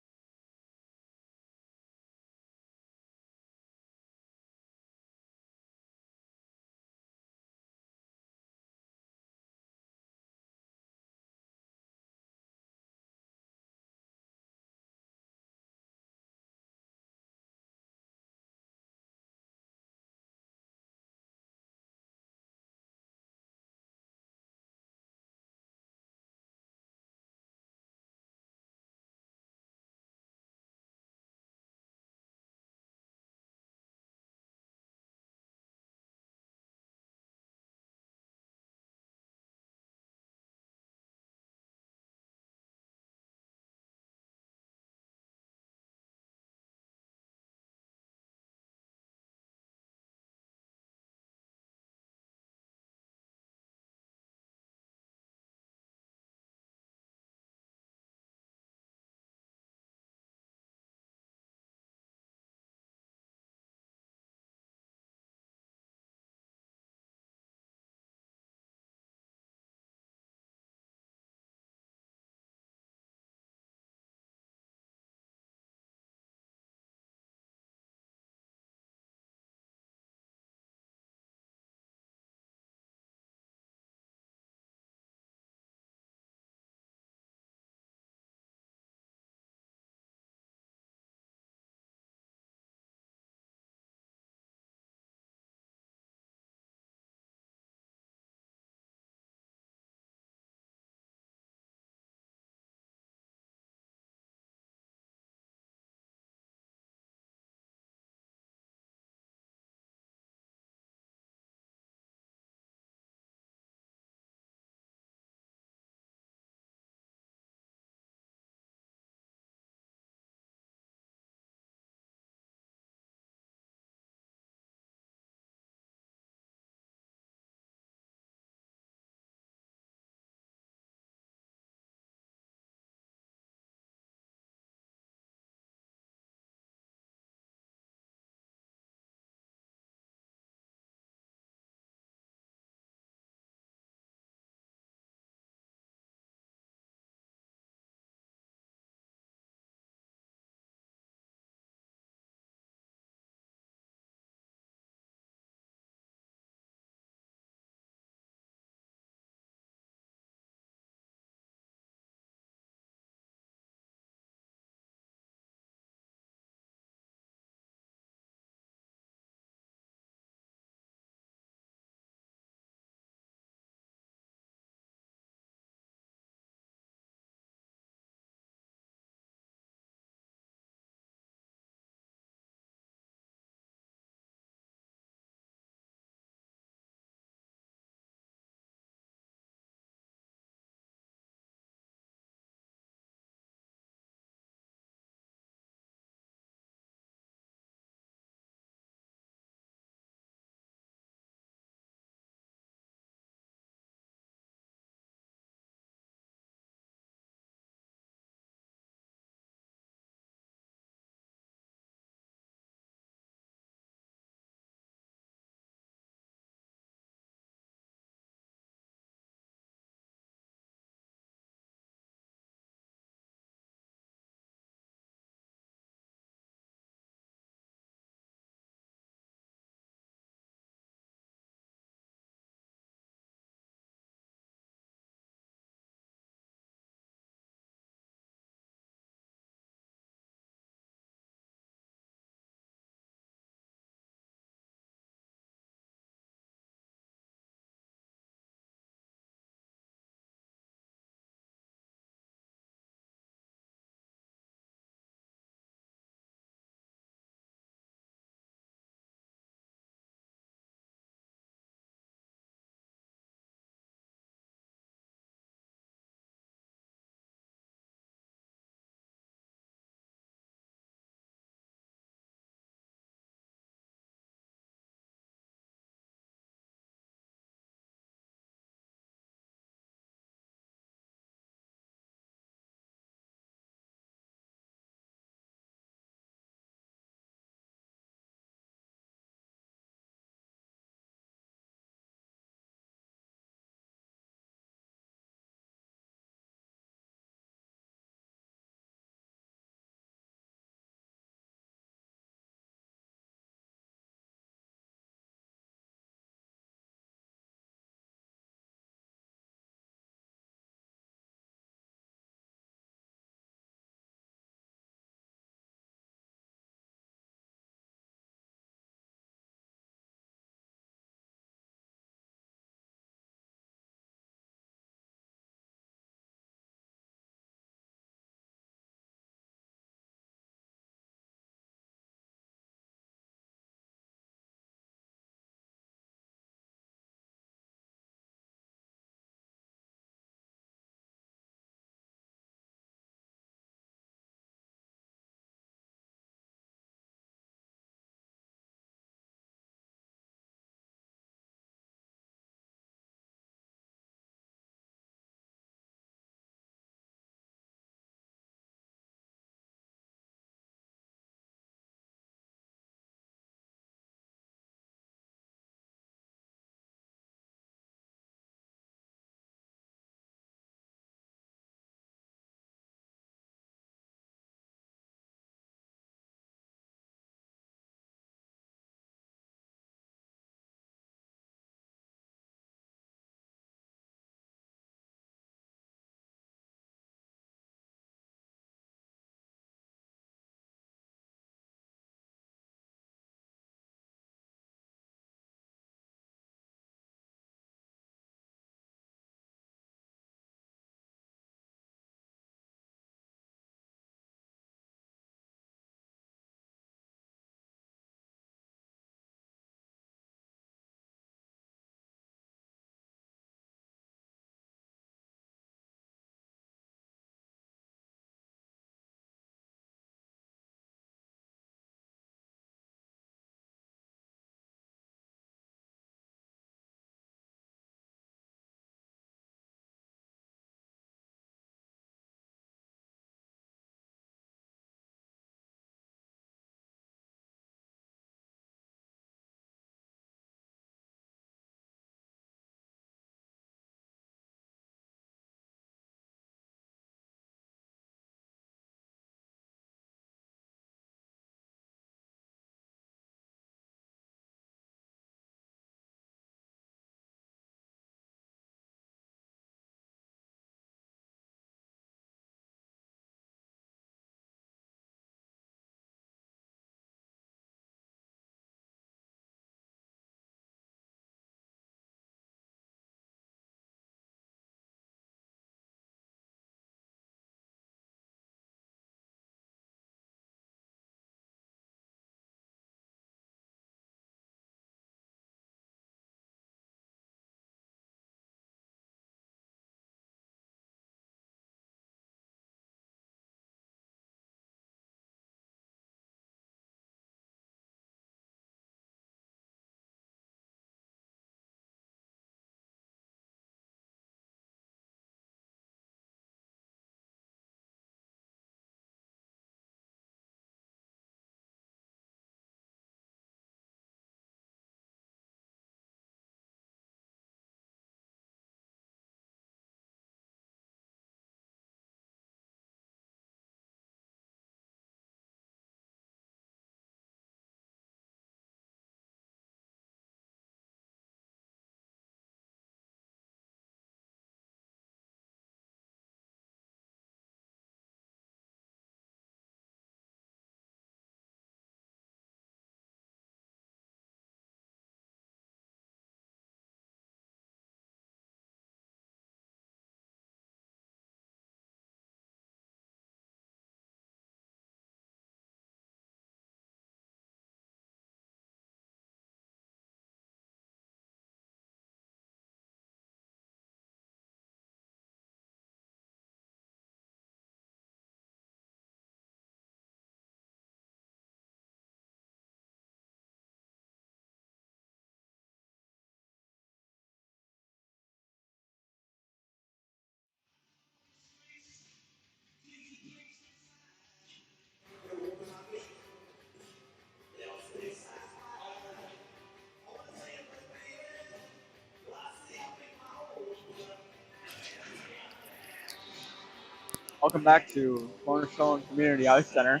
Welcome back to Cornerstone Community Ice Center.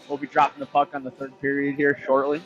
We'll be dropping the puck on the third period here shortly.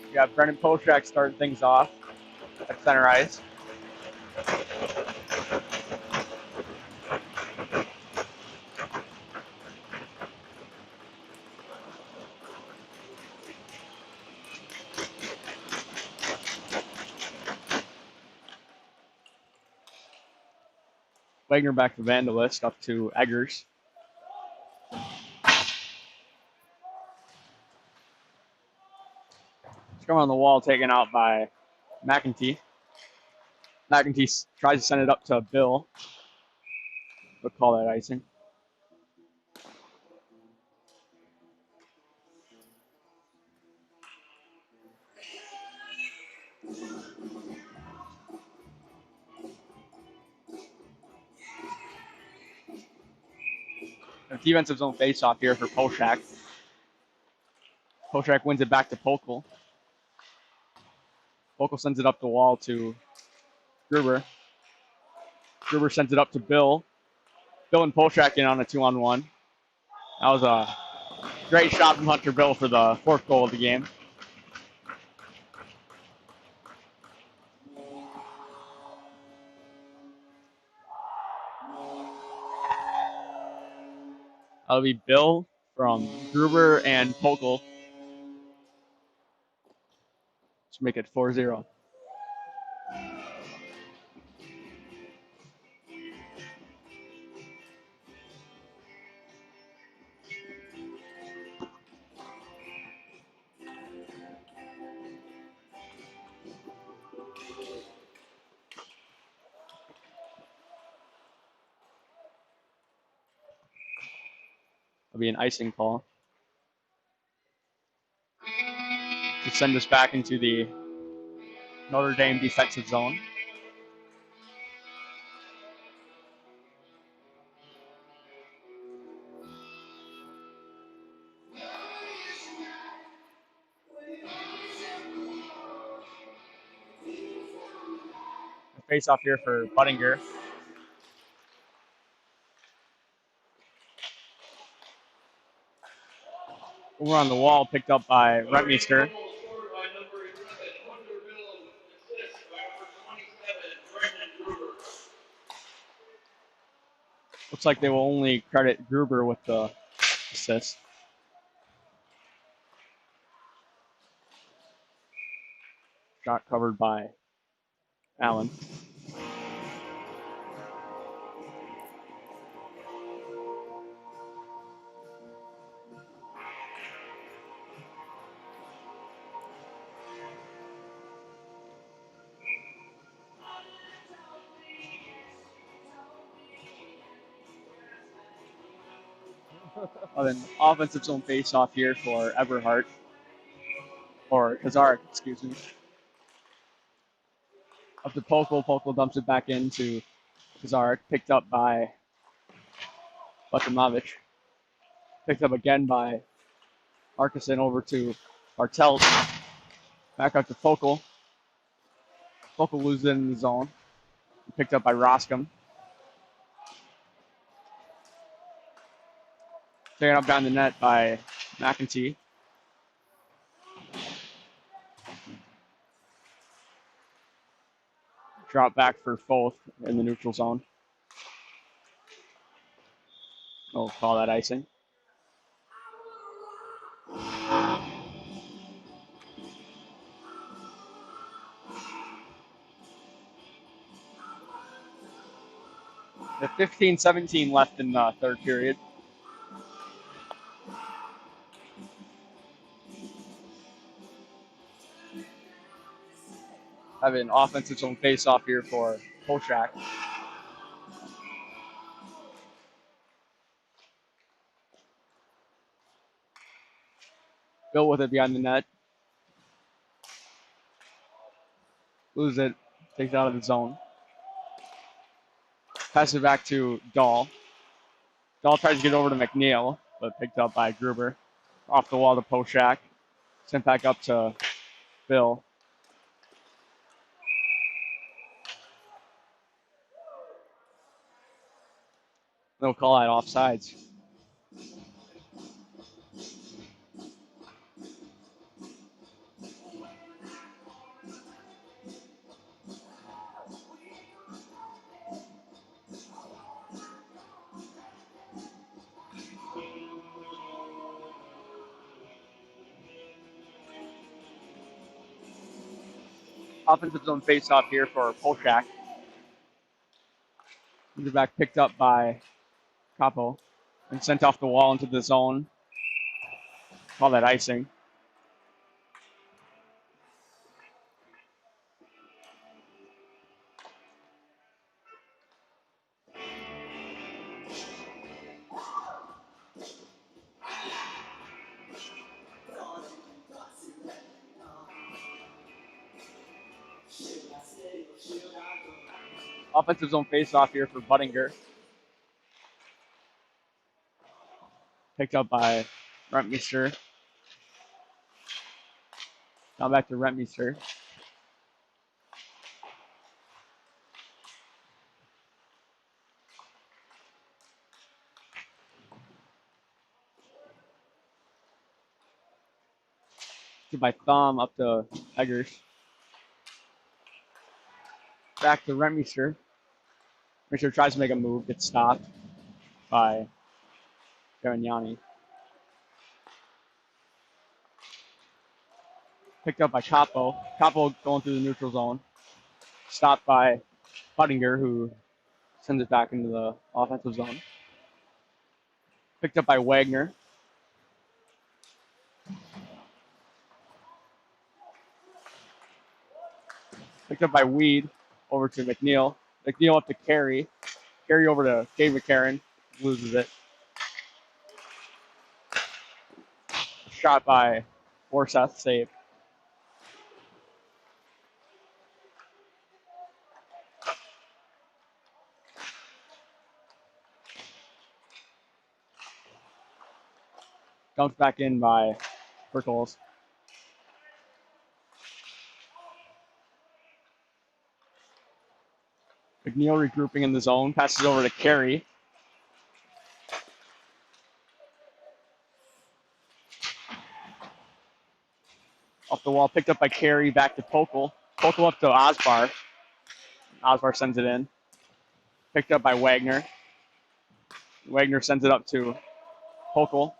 We got Brennan Poshak starting things off at center ice. Wagner back to Vandalist, up to Eggers. Scrum on the wall taken out by McEntee. McEntee tries to send it up to Bill, but call that icing. A defensive zone face-off here for Poshak. Poshak wins it back to Pokel. Pokel sends it up the wall to Gruber. Gruber sends it up to Bill. Bill and Poshak in on a 2-on-1. That was a great shot from Hunter Bill for the fourth goal of the game. That'll be Bill from Gruber and Pokel to make it 4-0. That'll be an icing call to send us back into the Notre Dame defensive zone. Face off here for Buttinger. Over on the wall, picked up by Rentmeester. Looks like they will only credit Gruber with the assist. Shot covered by Allen. Then offensive zone face-off here for Eberhardt. Or Kazarek, excuse me. Up to Pokel. Pokel dumps it back into Kazarek. Picked up by Butimovic. Picked up again by Markuson over to Bartelt. Back up to Pokel. Pokel loses it in the zone. Picked up by Roscom. Taken up down the net by McEntee. Drop back for Foth in the neutral zone. Oh, call that icing. 15-17 left in the third period. Have an offensive zone face-off here for Polshak. Bill with it behind the net. Lose it. Takes it out of the zone. Pass it back to Dahl. Dahl tries to get over to McNeil, but picked up by Gruber. Off the wall to Polshak. Sent back up to Bill. They'll call that offsides. Offensive zone face-off here for Polshak. The back picked up by Capo and sent off the wall into the zone. Call that icing. Offensive zone face-off here for Buttinger. Picked up by Rentmeester. Now back to Rentmeester. By Thumb up to Eggers. Back to Rentmeester. Rentmeester tries to make a move, gets stopped by Garignani. Picked up by Capo. Capo going through the neutral zone. Stopped by Buttinger, who sends it back into the offensive zone. Picked up by Wagner. Picked up by Weed over to McNeil. McNeil up to Carey. Carey over to Dave McCarron. Loses it. Shot by Forseth. Save. Dumped back in by Berkles. McNeil regrouping in the zone. Passes over to Carey. Off the wall. Picked up by Carey. Back to Pokel. Pokel up to Osbar. Osbar sends it in. Picked up by Wagner. Wagner sends it up to Pokel.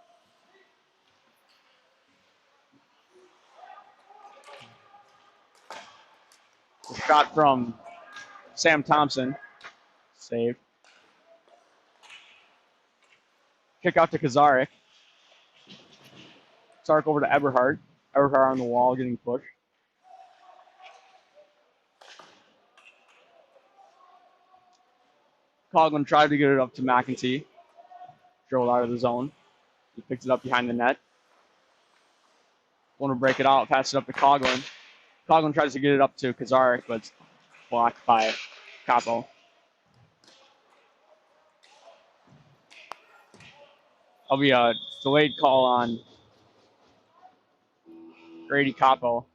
A shot from Sam Thompson. Save. Kick out to Kazarik. Sark over to Eberhardt. Eberhardt on the wall getting pushed. Coughlin tried to get it up to McEntee. Drove out of the zone. He picks it up behind the net. Want to break it out, pass it up to Coughlin. Coughlin tries to get it up to Kazarik, but it's blocked by Capo. That'll be a delayed call on Grady Capo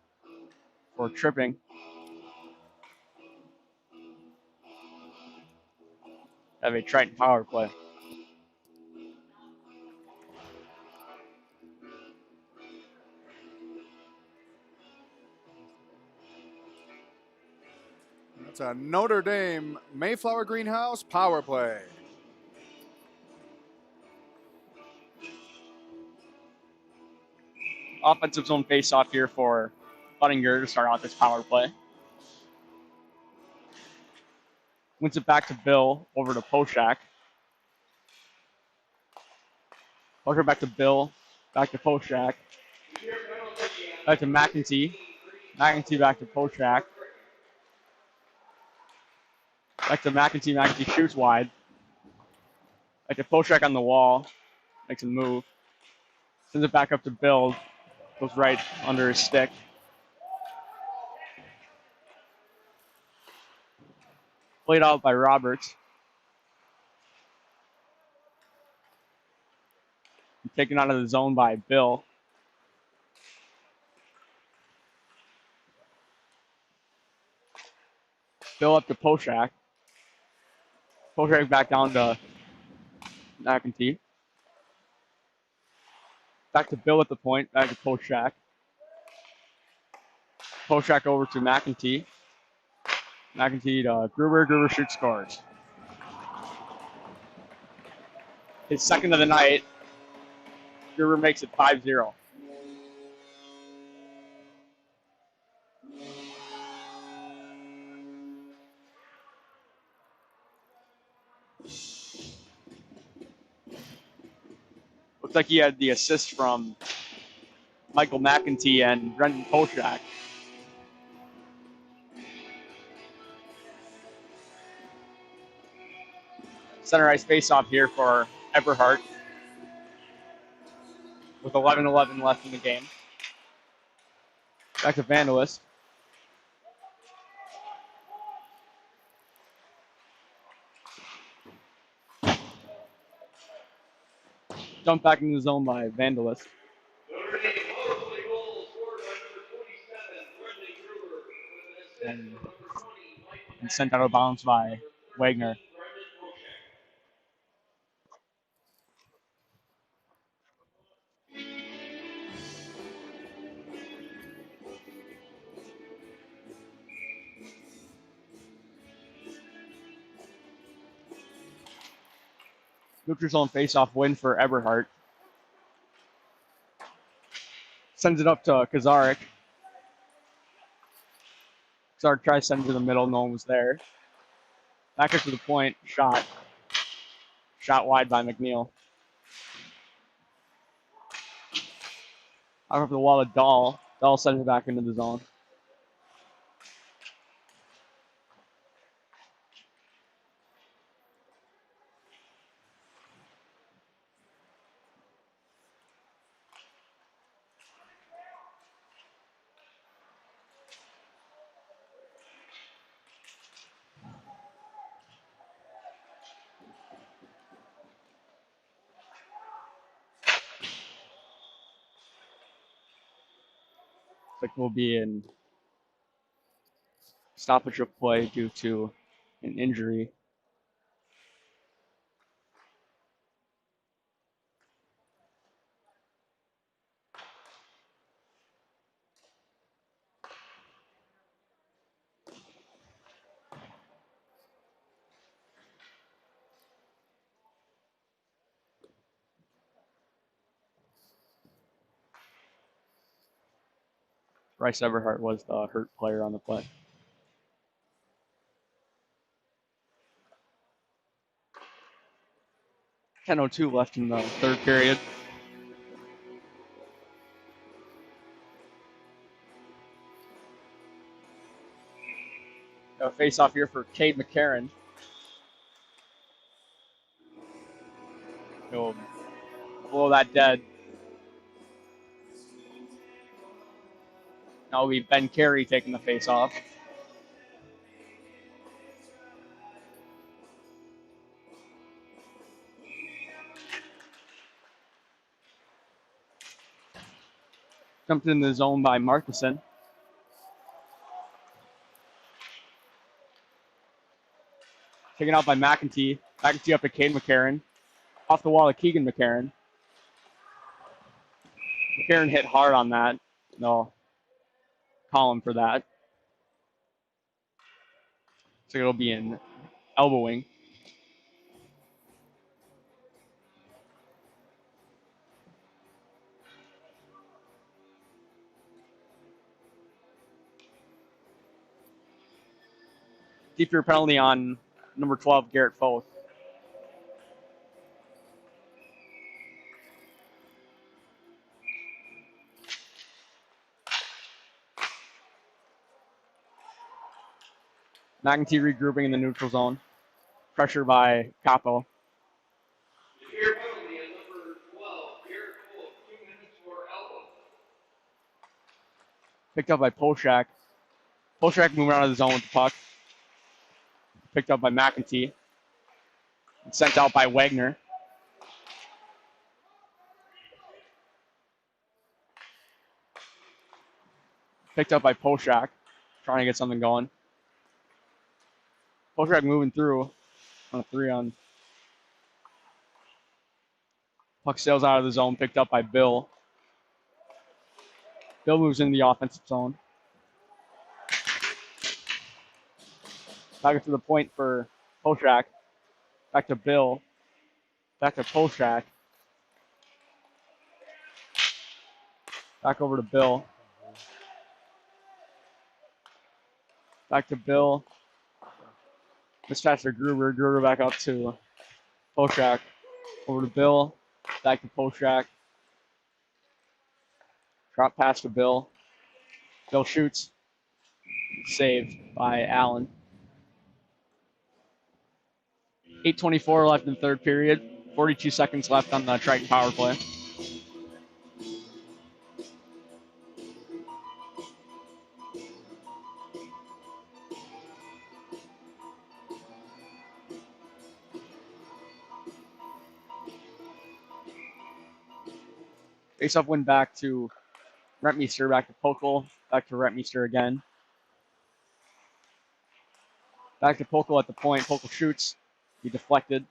for tripping. Have a Triton power play. It's a Notre Dame Mayflower Greenhouse power play. Offensive zone face-off here for Buttinger to start out this power play. Wins it back to Bill, over to Poshak. Poshak back to Bill, back to Poshak. Back to McEntee. McEntee back to Poshak. Back to McEntee. McEntee shoots wide. Back to Poshak on the wall. Makes a move. Sends it back up to Bill. Goes right under his stick. Played out by Roberts. Taken out of the zone by Bill. Bill up to Poshak. Poshak back down to McEntee. Back to Bill at the point. Back to Poshak. Poshak over to McEntee. McEntee to Gruber. Gruber shoots, scores. His second of the night. Gruber makes it 5-0. Looks like he had the assist from Michael McEntee and Brendan Poshak. Center ice face-off here for Eberhardt with 11:11 left in the game. Back to Vandalist. Dumped back into the zone by Vandalist. Notre Dame powerfully goal scored by number 27, Brendan Gruber, with an assist And, from number 20, Michael and sent out of bounds by Wagner. Brendan Poshak. Neutral zone face-off win for Eberhardt. Sends it up to Kazarik. Kazarik tries to send it to the middle. No one was there. Back up to the point. Shot. Shot wide by McNeil. Out of the wall of Dahl. Dahl sends it back into the zone. Like we'll be in stoppage of play due to an injury. Bryce Eberhardt was the hurt player on the play. .10:02 left in the third period. A face-off here for Cade McCarron. He'll blow that dead. Now it'll be Ben Carey taking the face-off. Jumped in the zone by Markuson. Taken out by McEntee. McEntee up to Cade McCarron. Off the wall of Keegan McCarron. McCarron hit hard on that. No. Call him for that. So it'll be in elbowing. Deeper penalty on number 12, Garrett Foth. McEntee regrouping in the neutral zone. Pressure by Capo. Severe penalty on number 12, Garrett Cole, 2 minutes for elbow. Picked up by Polshak. Polshak moving out of the zone with the puck. Picked up by McEntee. And sent out by Wagner. Picked up by Polshak. Trying to get something going. Polshak moving through on a 3-on. Puck sails out of the zone. Picked up by Bill. Bill moves into the offensive zone. Back to the point for Polshak. Back to Bill. Back to Polshak. Back over to Bill. Back to Bill. Mismatch to Gruber. Gruber back up to Polshak. Over to Bill. Back to Polshak. Drop pass to Bill. Bill shoots. Saved by Allen. 8:24 left in the third period. 42 seconds left on the Triton power play. Face-off win back to Rentmeester, back to Pokel, back to Rentmeester again. Back to Pokel at the point. Pokel shoots. He deflected.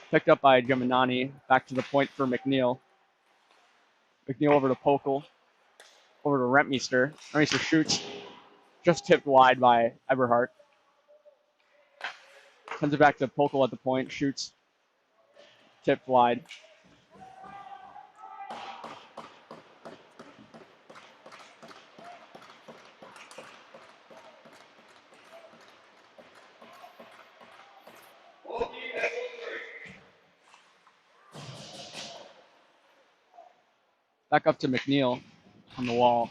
Picked up by Geminani. Back to the point for McNeil. McNeil over to Pokel. Over to Rentmeester. Rentmeester shoots. Just tipped wide by Eberhardt. Sends it back to Pokel at the point. Shoots. Tipped wide. Back up to McNeil on the wall.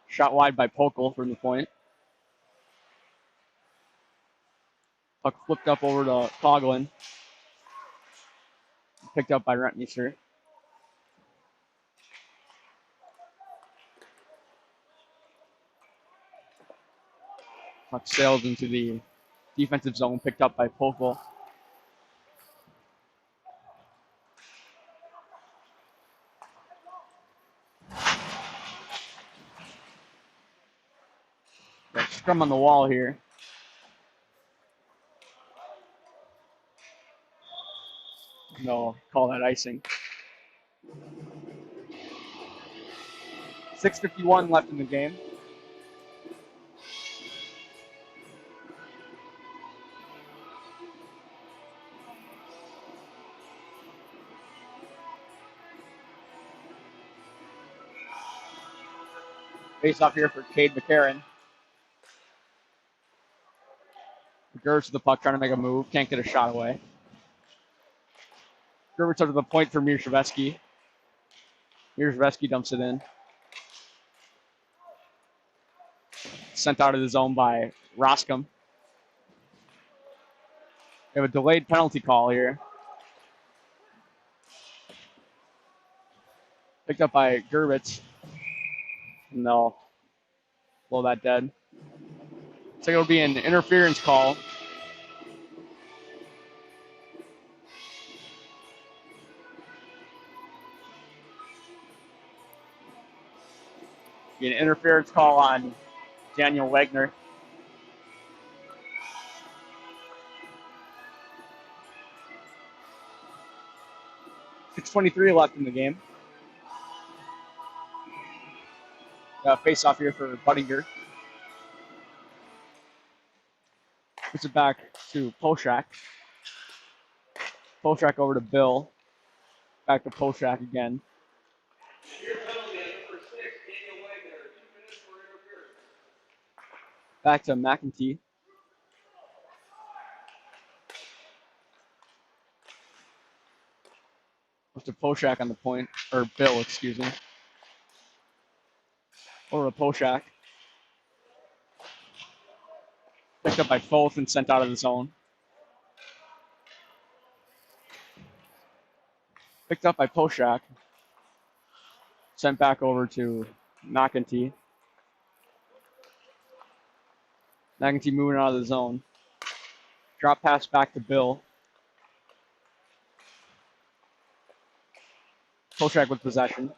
Shot wide by Pokel from the point. Puck flipped up over to Coughlin. Picked up by Rentmeester. Puck sails into the defensive zone, picked up by Pokel. Got scrum on the wall here. No, call that icing. 6:51 left in the game. Face off here for Cade McCarron. Gerber to the puck, trying to make a move. Can't get a shot away. Gerber to the point for Mirshavetsky. Mirshavetsky dumps it in. Sent out of the zone by Roscom. We have a delayed penalty call here. Picked up by Gerbitz. And they'll blow that dead. Looks like it'll be an interference call. Be an interference call on Daniel Wagner. .6:23 left in the game. Face off here for Buttinger. Puts it back to Polshak. Polshak over to Bill. Back to Polshak again. Severe penalty on number 6, Back to McEntee. Up to Poshak on the point, or Bill, excuse me. Over to Poshak. Picked up by Foth and sent out of the zone. Picked up by Poshak. Sent back over to McEntee. McEntee moving out of the zone. Drop pass back to Bill. Poshak with possession.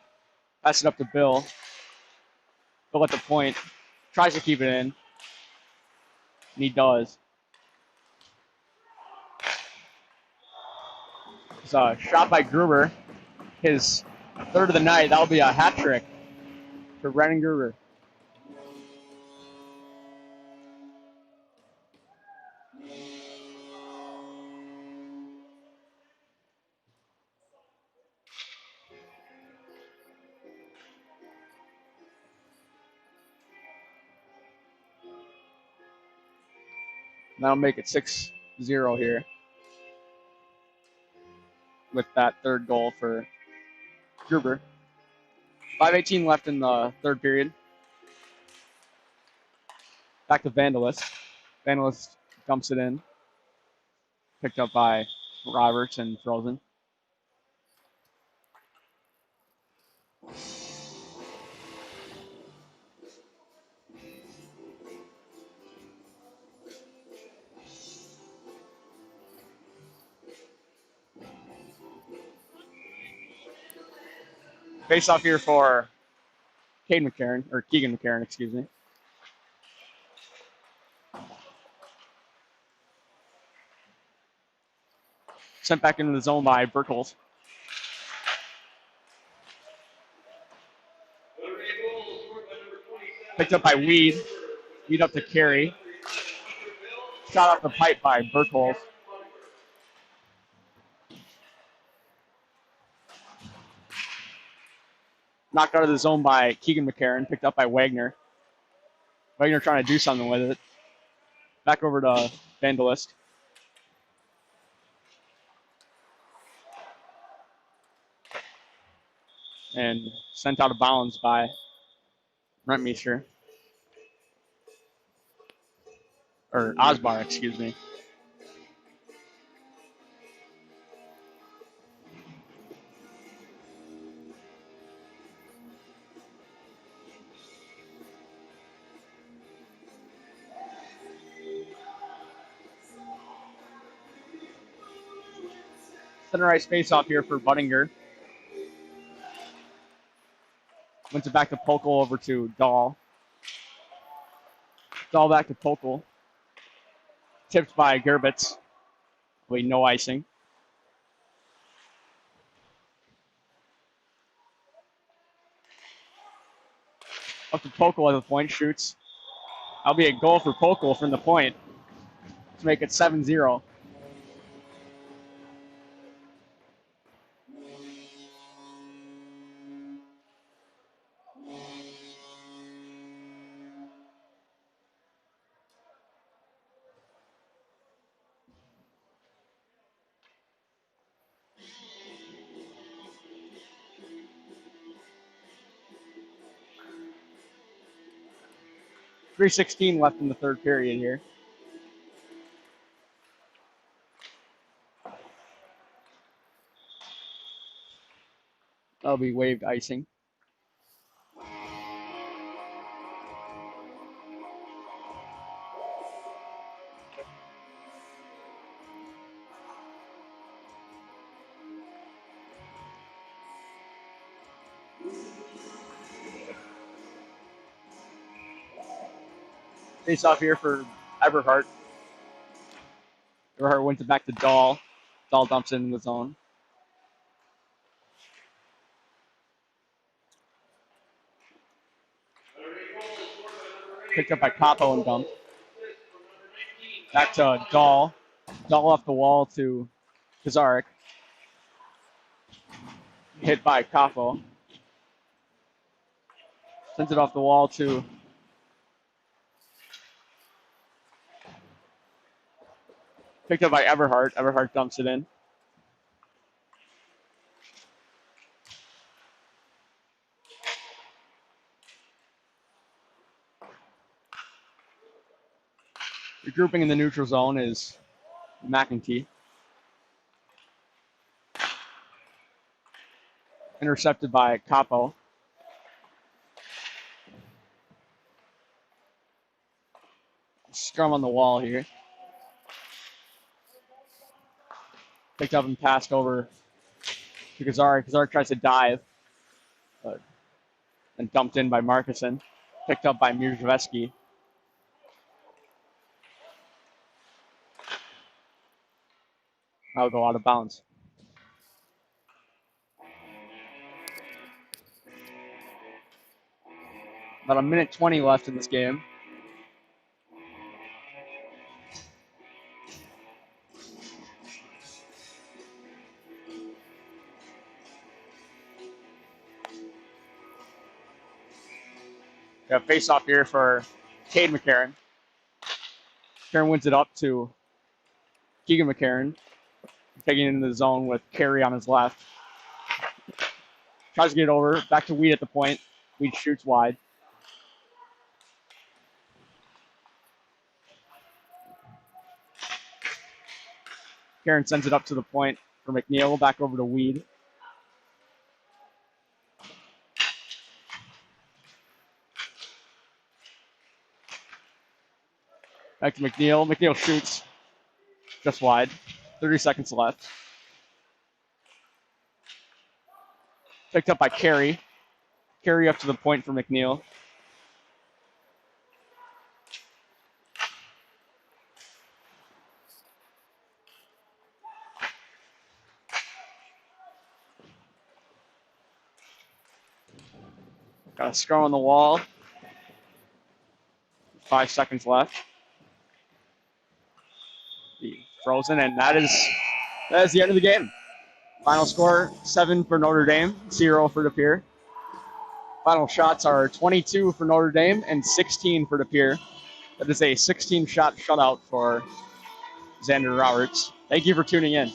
Pass it up to Bill. Bill at the point. Tries to keep it in. And he does. It's a shot by Gruber. His third of the night. That'll be a hat trick for Brennan Gruber. That'll make it 6-0 here with that third goal for Gruber. 5:18 left in the third period. Back to Vandalist. Vandalist dumps it in. Picked up by Roberts and Frozen. Face off here for Keegan McCarron, excuse me. Sent back into the zone by Burkholz. Picked up by Weed. Weed up to Carey. Shot off the pipe by Burkholz. Knocked out of the zone by Keegan McCarron. Picked up by Wagner. Wagner trying to do something with it. Back over to Vandalist. And sent out of bounds by Rentmeester. Or Osbar, excuse me. Center ice face off here for Buttinger. Went it back to Pokel over to Dahl. Dahl back to Pokel. Tipped by Gerbitz. Wait, no icing. Up to Pokel at the point, shoots. That'll be a goal for Pokel from the point to make it 7-0. .316 left in the third period here. That'll be waived icing. Face off here for Eberhardt. Eberhardt went back to Dahl. Dahl dumps it in the zone. Picked up by Capo and dumped. Back to Dahl. Dahl off the wall to Kazarik. Hit by Capo. Sends it off the wall to Picked up by Everhart. Everhart dumps it in. Regrouping in the neutral zone is McEntee. Intercepted by Capo. Scrum on the wall here. Picked up and passed over to Kazari. Kazari tries to dive, and dumped in by Markuson. Picked up by Mirzhevsky. That'll go out of bounds. About a minute 20 left in this game. We have face off here for Cade McCarron. McCarron wins it up to Keegan McCarron, taking it into the zone with Carey on his left. Tries to get it over, back to Weed at the point. Weed shoots wide. Karen sends it up to the point for McNeil, back over to Weed. Back to McNeil. McNeil shoots just wide. 30 seconds left. Picked up by Carey. Carey up to the point for McNeil. Got a scrum on the wall. 5 seconds left. Frozen, and that is the end of the game. Final score, 7 for Notre Dame, 0 for De Pere. Final shots are 22 for Notre Dame and 16 for De Pere. That is a 16-shot shutout for Xander Roberts. Thank you for tuning in.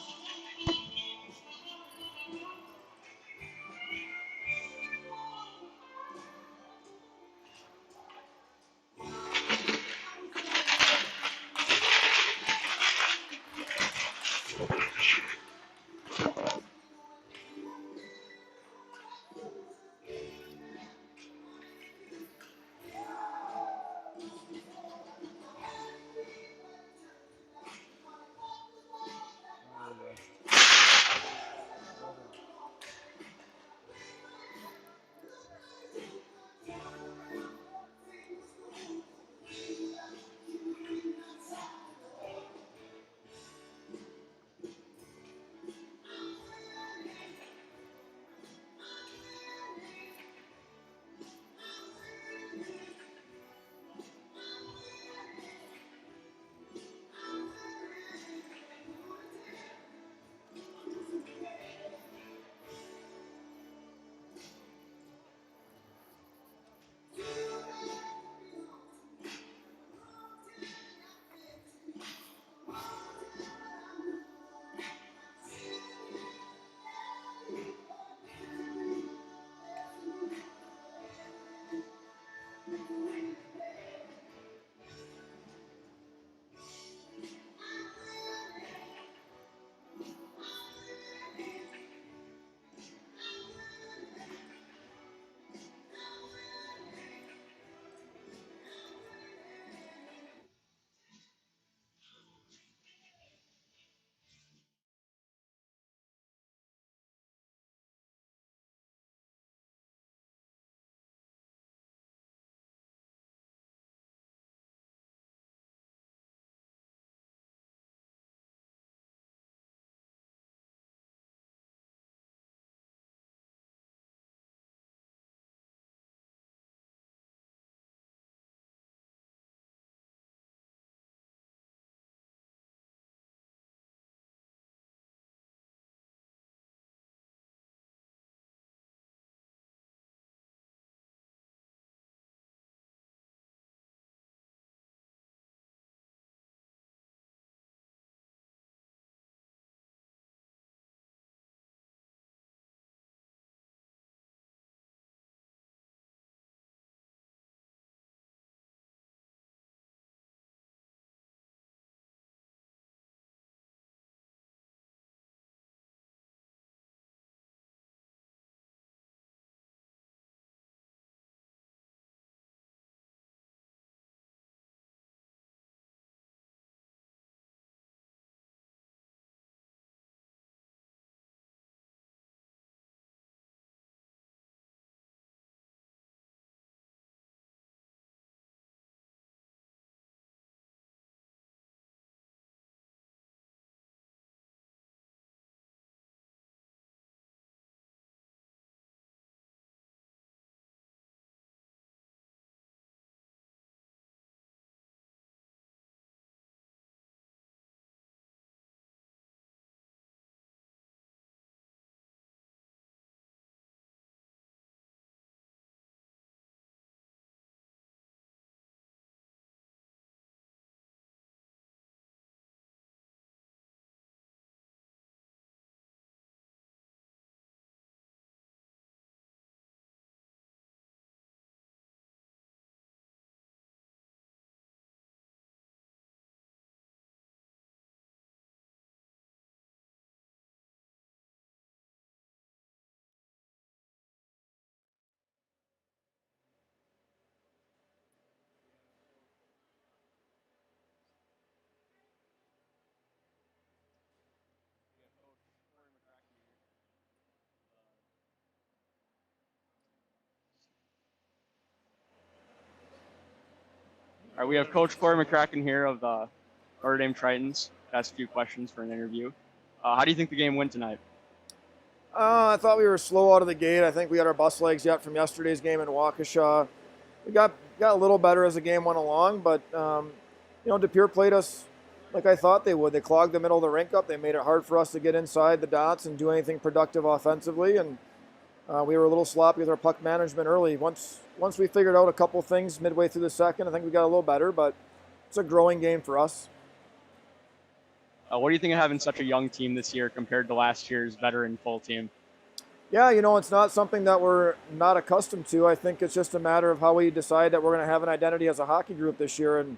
All right, we have Coach Corey McCracken here of the Notre Dame Tritons. Asked a few questions for an interview. How do you think the game went tonight? I thought we were slow out of the gate. I think we had our bus legs yet from yesterday's game in Waukesha. We got a little better as the game went along, but De Pere played us like I thought they would. They clogged the middle of the rink up. They made it hard for us to get inside the dots and do anything productive offensively, and we were a little sloppy with our puck management early. Once we figured out a couple things midway through the second, I think we got a little better, but it's a growing game for us. What do you think of having such a young team this year compared to last year's veteran full team? Yeah, it's not something that we're not accustomed to. I think it's just a matter of how we decide that we're going to have an identity as a hockey group this year, and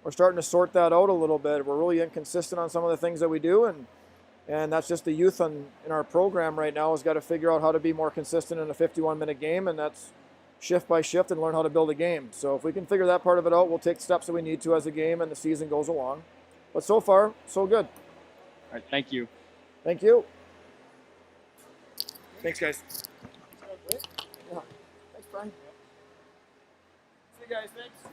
we're starting to sort that out a little bit. We're really inconsistent on some of the things that we do, and that's just the youth in our program right now has got to figure out how to be more consistent in a 51-minute game, and that's shift by shift and learn how to build a game. So if we can figure that part of it out, we'll take steps that we need to as the game and the season goes along. But so far, so good. All right, thank you. Thank you. Thanks, guys. Yeah. Thanks, Brian. See you guys. Thanks.